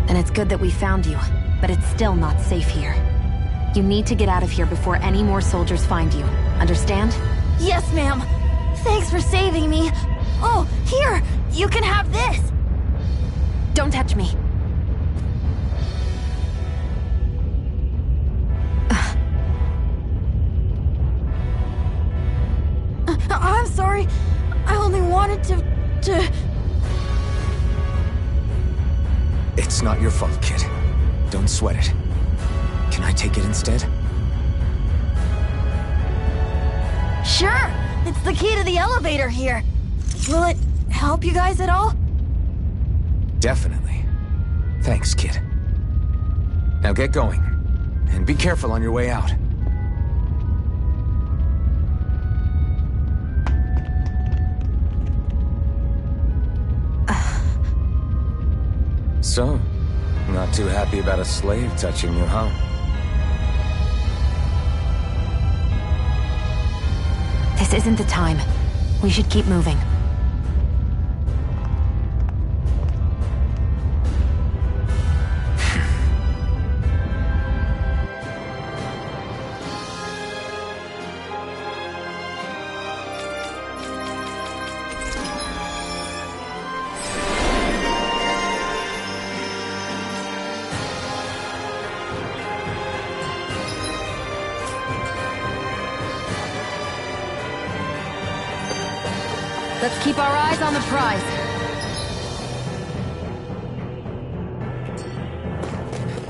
And it's good that we found you, but it's still not safe here. You need to get out of here before any more soldiers find you. Understand? Yes, ma'am. Thanks for saving me. Oh, here! You can have this! Don't touch me. I'm sorry. I only wanted to... It's not your fault, kid. Don't sweat it. Can I take it instead? Sure! It's the key to the elevator here. Will it help you guys at all? Definitely. Thanks, kid. Now get going. And be careful on your way out. So, not too happy about a slave touching you, huh? This isn't the time. We should keep moving. Let's keep our eyes on the prize.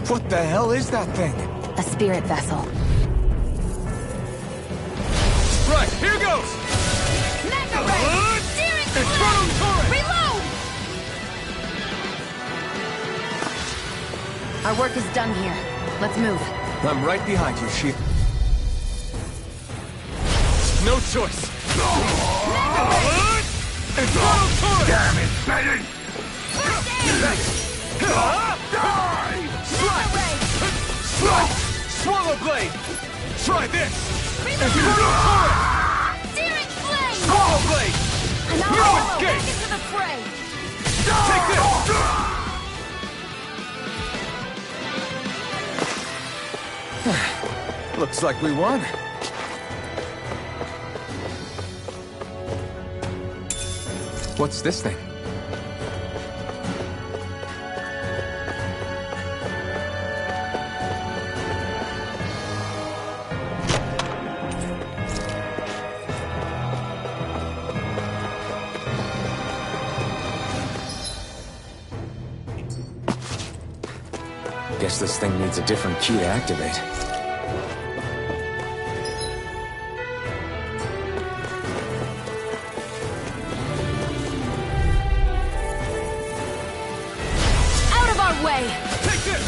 What the hell is that thing? A spirit vessel. Right, here goes! Mega Ray! Steering Infernal turret! Reload! Our work is done here. Let's move. I'm right behind you, Shield. No choice! Infernal turret! Damn it, Betty! Die! Strike! Swallow blade! Try this! Infernal turret! Steering flame! Swallow blade! No escape! Back into the fray! Take this! Looks like we won. What's this thing? Guess this thing needs a different key to activate. Way. Take this!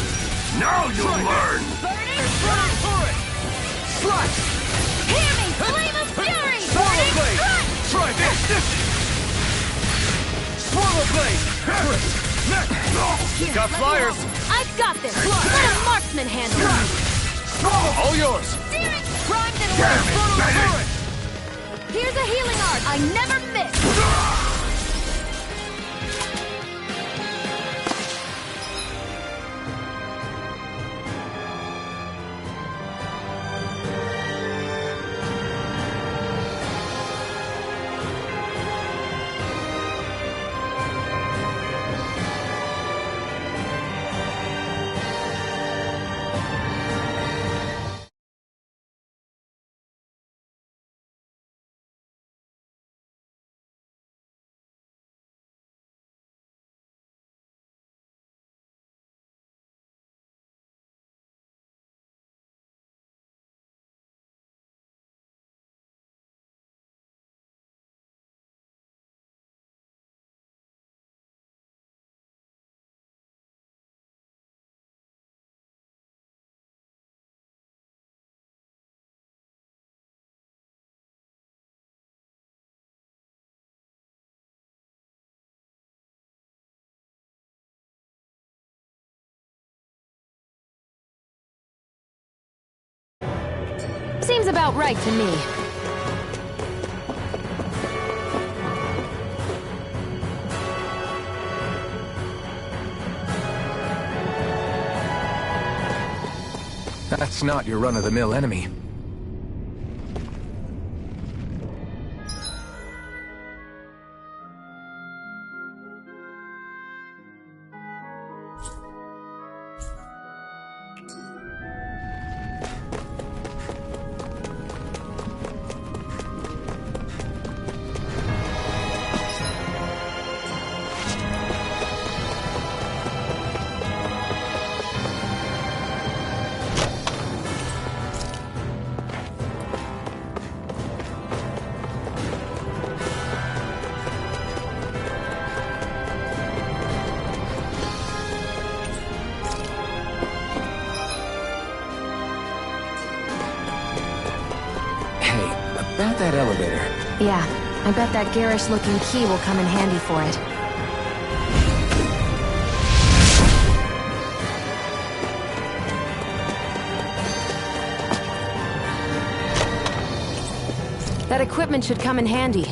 Now you'll learn! Infernal turret! Slash! Hear me! Flame of fury! Swallow blade! Try this! Swallow blade! Here, Got flyers! I've got this! Let a marksman handle it! All yours! Steering! Primed and Damn away! it, Betty! Here's a healing art I never miss! Seems about right to me. That's not your run-of-the-mill enemy. about that elevator? Yeah, I bet that garish-looking key will come in handy for it. That equipment should come in handy.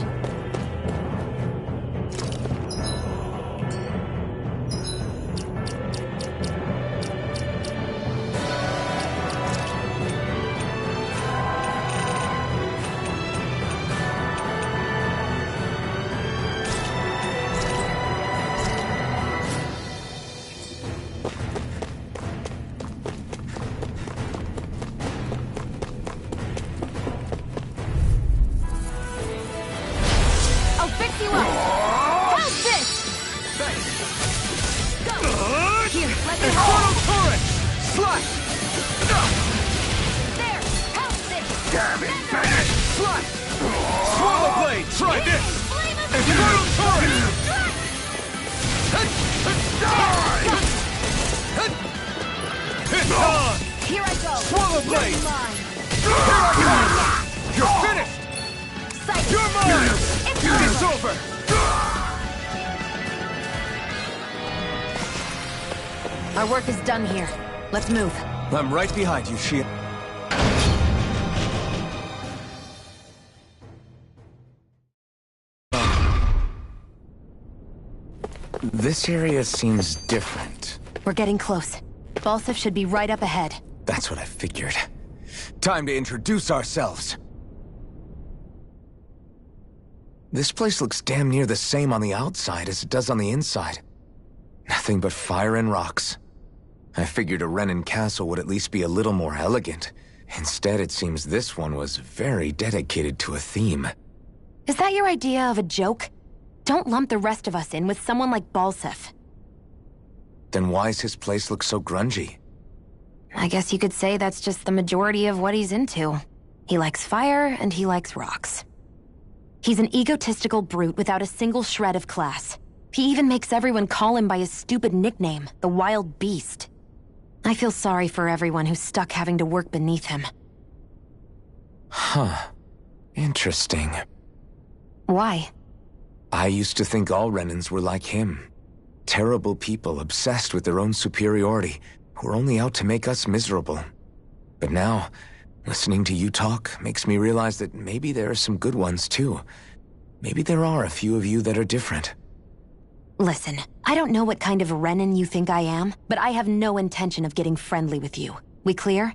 Our work is done here. Let's move. I'm right behind you, Shia. This area seems different. We're getting close. Balsif should be right up ahead. That's what I figured. Time to introduce ourselves. This place looks damn near the same on the outside as it does on the inside. Nothing but fire and rocks. I figured a Renin castle would at least be a little more elegant. Instead, it seems this one was very dedicated to a theme. Is that your idea of a joke? Don't lump the rest of us in with someone like Balsif. Then why's his place look so grungy? I guess you could say that's just the majority of what he's into. He likes fire and he likes rocks. He's an egotistical brute without a single shred of class. He even makes everyone call him by his stupid nickname, the Wild Beast. I feel sorry for everyone who's stuck having to work beneath him. Huh. Interesting. Why? I used to think all Renins were like him. Terrible people obsessed with their own superiority, who are only out to make us miserable. But now, listening to you talk makes me realize that maybe there are some good ones too. Maybe there are a few of you that are different. Listen, I don't know what kind of Renin you think I am, but I have no intention of getting friendly with you. We clear?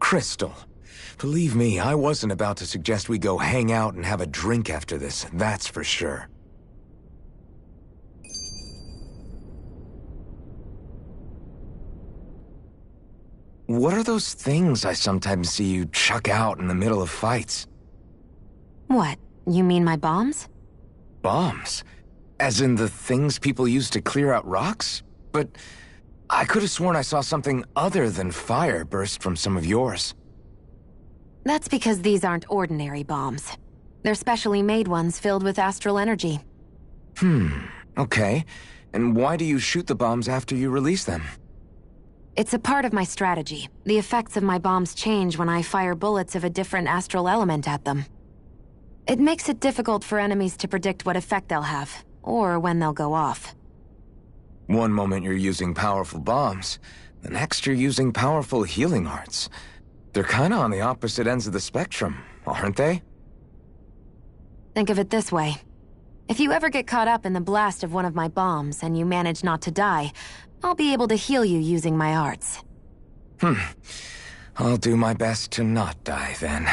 Crystal, believe me, I wasn't about to suggest we go hang out and have a drink after this, that's for sure. What are those things I sometimes see you chuck out in the middle of fights? What? You mean my bombs? Bombs? As in the things people use to clear out rocks? But I could have sworn I saw something other than fire burst from some of yours. That's because these aren't ordinary bombs. They're specially made ones filled with astral energy. Okay. And why do you shoot the bombs after you release them? It's a part of my strategy. The effects of my bombs change when I fire bullets of a different astral element at them. It makes it difficult for enemies to predict what effect they'll have, or when they'll go off. One moment you're using powerful bombs, the next you're using powerful healing arts. They're kinda on the opposite ends of the spectrum, aren't they? Think of it this way. If you ever get caught up in the blast of one of my bombs and you manage not to die, I'll be able to heal you using my arts. I'll do my best to not die then.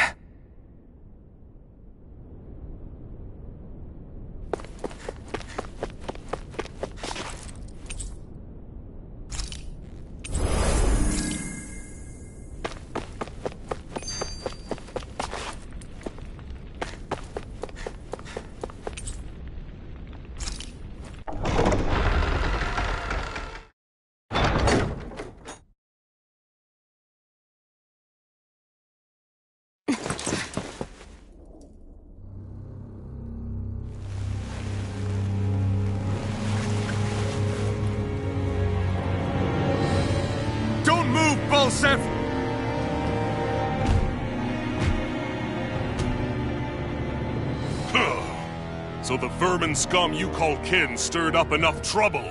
So the vermin scum you call kin stirred up enough trouble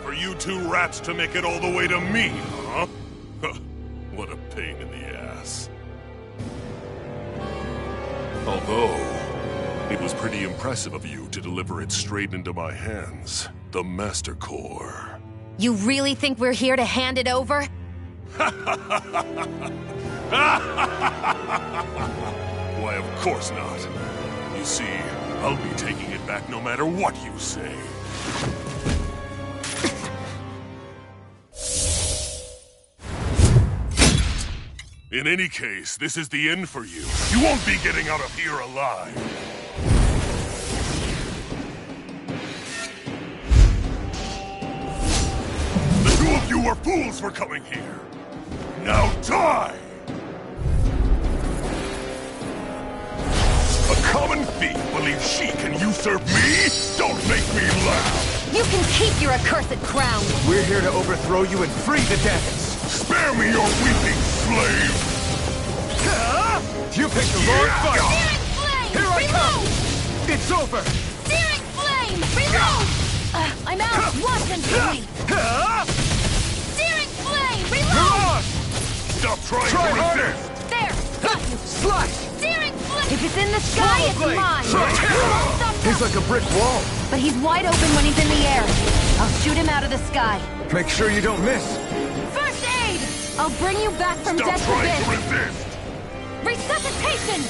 for you two rats to make it all the way to me, huh? What a pain in the ass. Although, it was pretty impressive of you to deliver it straight into my hands. The Master Core. You really think we're here to hand it over? Why, of course not. You see, I'll be taking it back no matter what you say. In any case, this is the end for you. You won't be getting out of here alive. The two of you were fools for coming here. Now die! A common thief believes she can usurp me? Don't make me laugh! You can keep your accursed crown! We're here to overthrow you and free the devils! Spare me your weeping slave! You picked the wrong fight! Searing flame! Here I come! It's over! Searing flame! Reload! I'm out! Watch and see! Searing flame! Reload! Stop trying Try to harder! resist! There! Got you! Slash! Searing flame! If it's in the sky, it's Blade. mine! He's like a brick wall. But he's wide open when he's in the air. I'll shoot him out of the sky. Make sure you don't miss. First aid! I'll bring you back from Stop death to trying this. to resist! Resuscitation!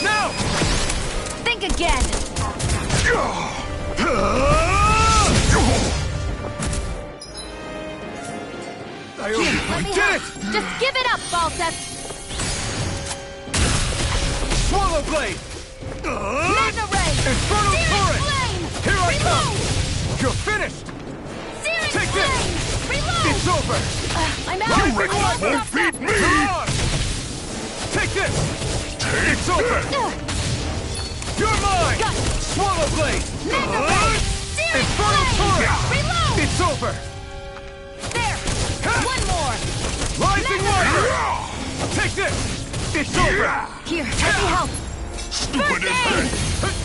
Now! Think again! I owe you. Let me Did help. it! Just give it up, Balsef! Swallow blade! Magna Ray! Infernal Searing torrent! flame! Here I Reload! come! You're finished! Searing Take flame! this! Reload! It's over! I'm out! You reckless won't beat me! Come on! Take this! It's over! You're mine! Got it. Swallow blade! Magna Ray! Searing Infernal flame! torrent! Reload! It's over! There! One more! Rising Magna Warrior! Take this! It's over! Here, let me help! Stupid First insect!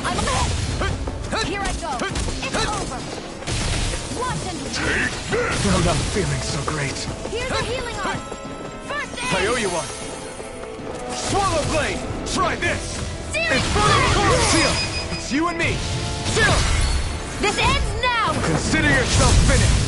I'm ahead! Here I go! It's over! Watch and Take this! I'm not feeling so great. here's a healing art! First aid! I owe you one. Swallow blade! Try this! Searing Infernal flame! torrent! Seal! It's you and me! Seal! This ends now! Consider yourself finished!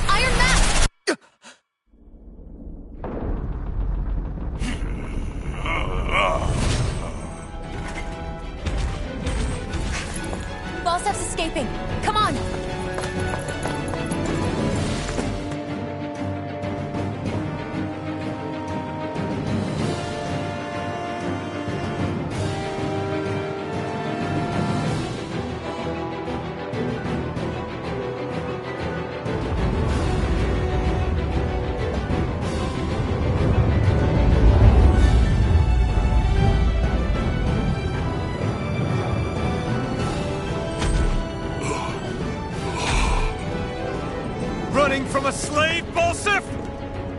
Iron Mask! Balsef's escaping. Come on! Running from a slave, Balsef?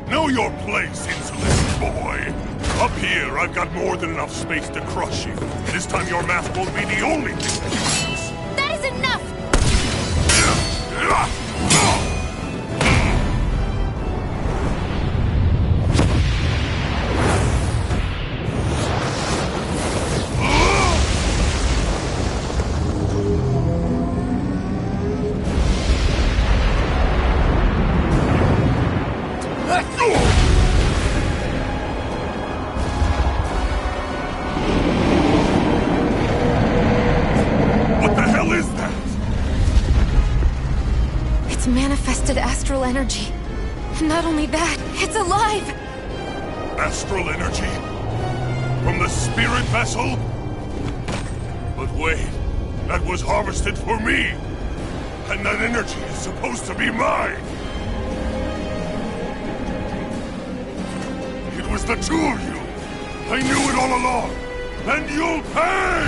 Know your place, insolent boy! Up here, I've got more than enough space to crush you. This time your mask won't be the only thing that counts. That is enough! What the hell is that? It's manifested astral energy. Not only that, it's alive! Astral energy? From the spirit vessel? But wait, that was harvested for me! And that energy is supposed to be mine! It was the two of you! I knew it all along! And you'll pay!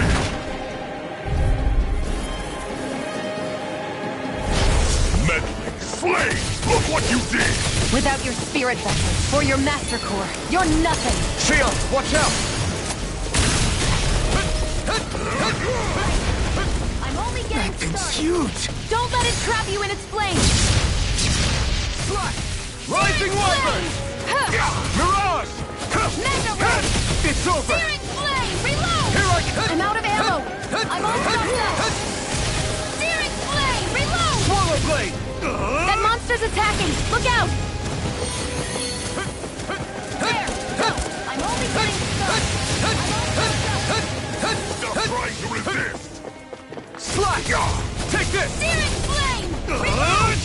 Meddling slaves! Look what you did! Without your spirit vessels or your master core, you're nothing! Shion, watch out! I'm only getting That thing's started. huge! Don't let it trap you in its flames! Rising Wyvern! Mirage! Mega Ray! It's over! Searing Flame! Reload! Here I come! I'm out of ammo! I'm all fucked up! Searing Flame! Reload! Swallow Blade! That monster's attacking! Look out! There! Go! I'm only getting started! I'm all fucked up! Stop trying to resist! Slash! Take this! Searing Flame! Reload!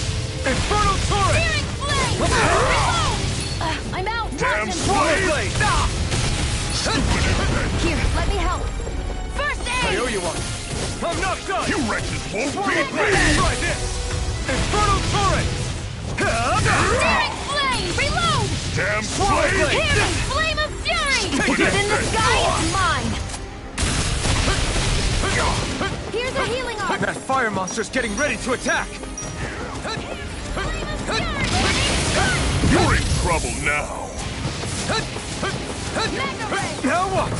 Infernal Torrent! Searing Flame! Reload! I'm out! Damn Watch him. slave! Blade! Here, let me help! First I aid! owe you one! I'm not done! You wretches won't beat me! Try this! Infernal Torrent! Searing Flame! Reload! Damn Swallow slave! Blade! Here, Flame of Fury! Stupid What's in the insect. sky is mine! Here's a healing arm! That fire monster's getting ready to attack! You're in trouble now! Mega Ray! Now what?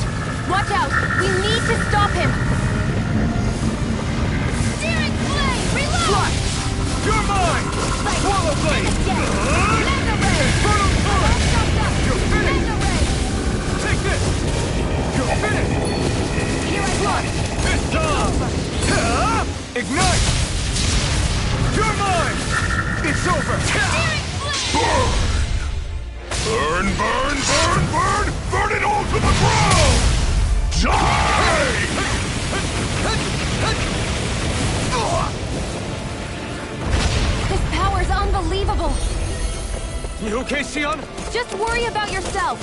Watch out! We need to stop him! Searing Flame! Reload! You're mine! Swallow Blade! Mega Ray! Infernal Torrent! You're finished! Mega Ray! Take this! You're finished! Here I go! This time! Ignite! You're mine! It's over! Searing Flame! Burn, burn, burn, burn! Burn it all to the ground! Die! This power's unbelievable! You okay, Shion? Just worry about yourself!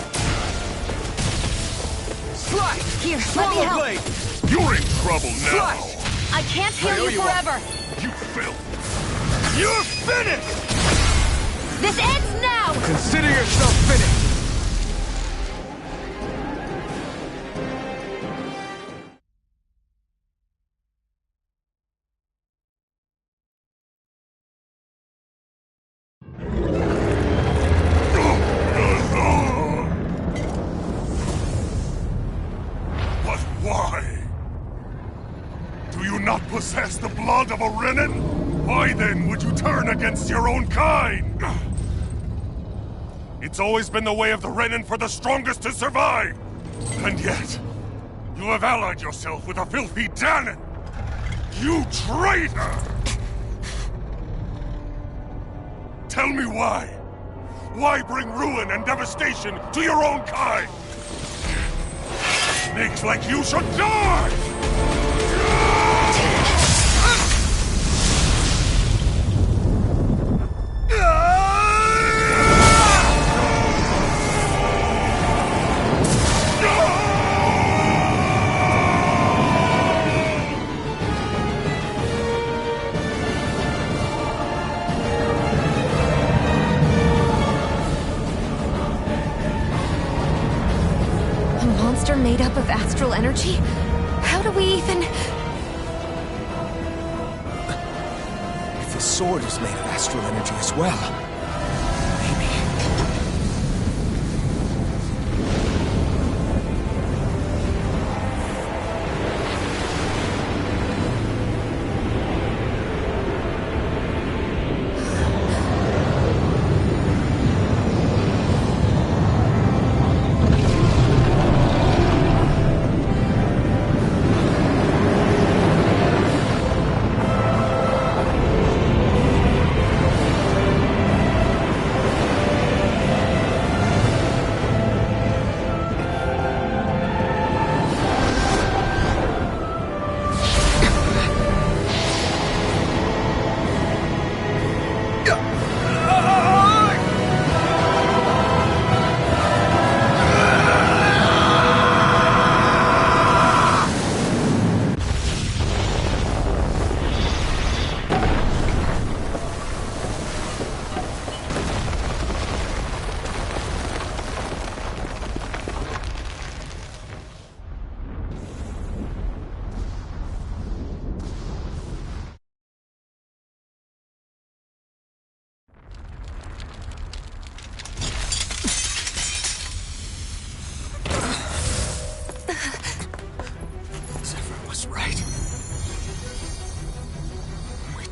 Slash! Here, let me Swallow help! Blade! You're in trouble now! Slash! I can't I heal owe you you one. forever! You filth! You're finished! This ends now! Consider yourself finished! But why? Do you not possess the blood of a Renin? Why then would you turn against your own kind? It's always been the way of the Renin for the strongest to survive! And yet, you have allied yourself with a filthy Danon! You traitor! Tell me why? Why bring ruin and devastation to your own kind? Snakes like you should die! A monster made up of astral energy? How do we even... If the sword is made of astral energy as well, maybe...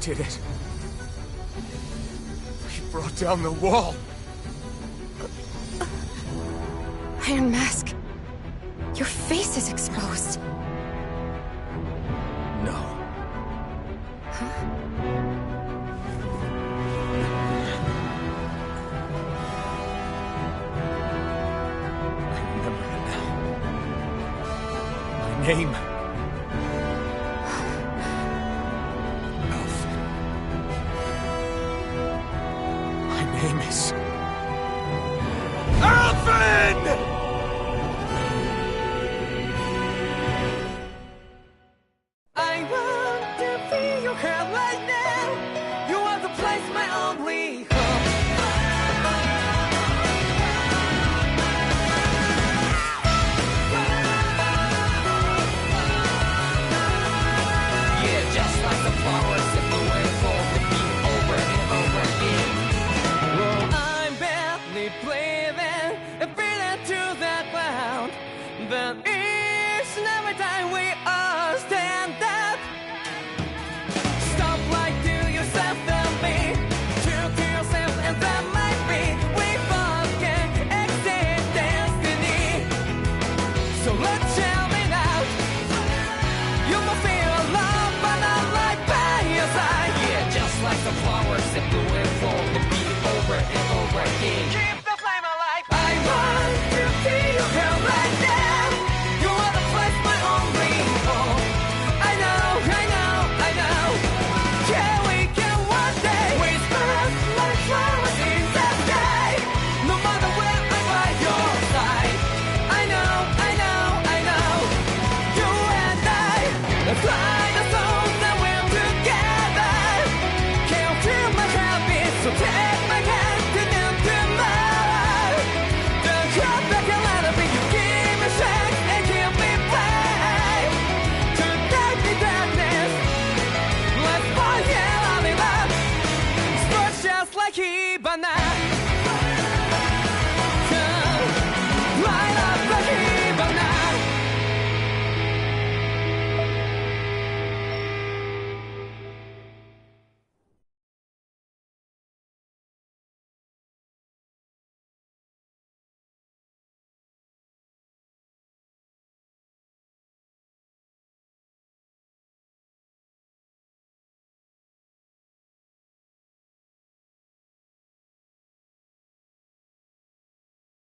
did it. We brought down the wall. Iron Mask, your face is exposed. No. I remember it now. My name. Alpha. My name is... Alpha! I want to feel your hair right now. You are the place, my only hope. Yeah, just like the flowers in the rainfall, repeat over and over again. Well, I'm barely breathing and breathing to that ground. But each and every time we all stand up, stop like to yourself and me, true to yourself, and that might be we both can exceed destiny. So let's tell me now, you will feel love, but not like by your side. Yeah, just like the flowers that bloom and fall, repeat over and over again. Keep the flame alive. I want to feel your hair right now. You are the place, my only hope. I know, I know, I know. Yeah, we can one day whisper like flowers in the sky. No matter where I'm by your side. I know, I know, I know. You and I fly the soul that we're together. Can't feel my heartbeat, so take my hand to new tomorrow. Don't cry back a lot of it, you give me strength and keep me brave. To take me darkness, let's fall yeah, in love. Sparks just like Hibana. Light up like Hibana.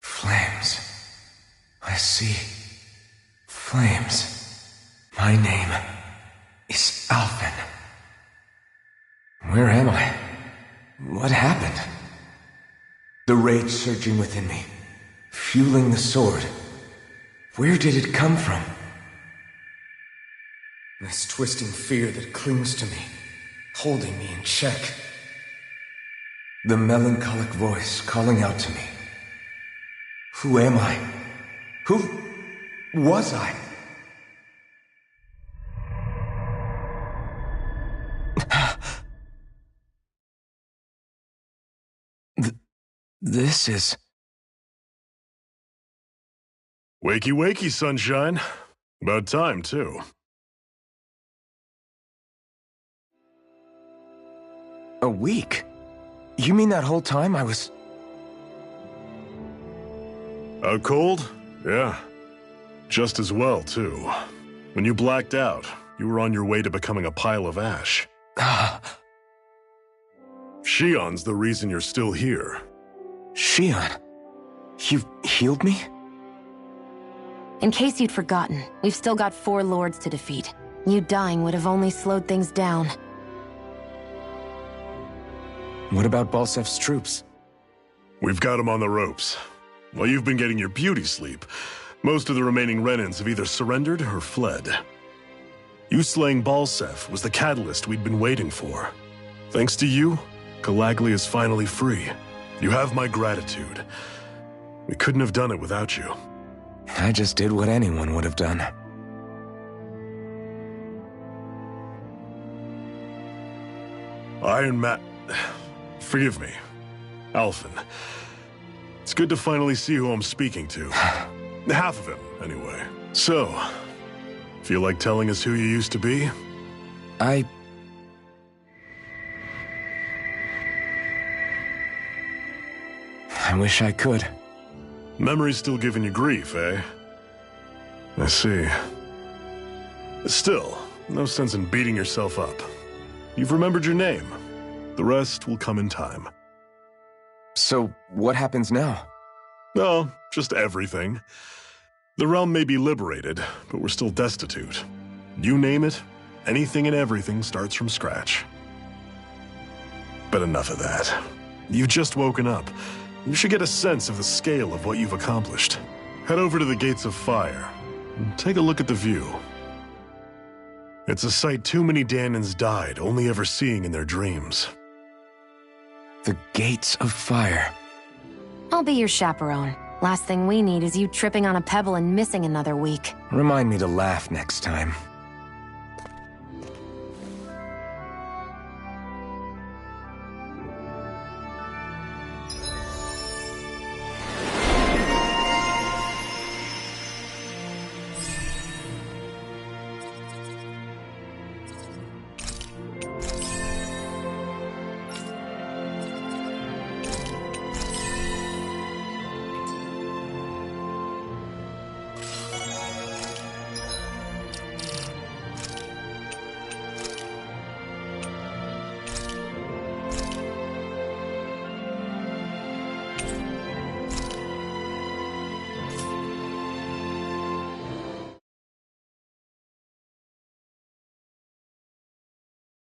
Flames. I see. Flames. My name is Alphen. Where am I? What happened? The rage surging within me, fueling the sword. Where did it come from? This twisting fear that clings to me, holding me in check. The melancholic voice calling out to me. Who am I? Who was I? This is... Wakey wakey, sunshine. About time, too. A week? You mean that whole time I was... Out cold? Yeah. Just as well, too. When you blacked out, you were on your way to becoming a pile of ash. Shion's the reason you're still here. Shion? You healed me? In case you'd forgotten, we've still got 4 lords to defeat. You dying would have only slowed things down. What about Balsef's troops? We've got them on the ropes. While you've been getting your beauty sleep, most of the remaining Renans have either surrendered or fled. You slaying Balsef was the catalyst we'd been waiting for. Thanks to you, Calaglia is finally free. You have my gratitude. We couldn't have done it without you. I just did what anyone would have done. Iron Man... Forgive me. Alphen. It's good to finally see who I'm speaking to. Half of him, anyway. So, feel like telling us who you used to be? I wish I could. Memory's still giving you grief, eh? I see. Still, no sense in beating yourself up. You've remembered your name. The rest will come in time. So, what happens now? Oh, just everything. The realm may be liberated, but we're still destitute. You name it, anything and everything starts from scratch. But enough of that. You've just woken up. You should get a sense of the scale of what you've accomplished. Head over to the Gates of Fire and take a look at the view. It's a sight too many Danans died only ever seeing in their dreams. The Gates of Fire. I'll be your chaperone. Last thing we need is you tripping on a pebble and missing another week. Remind me to laugh next time.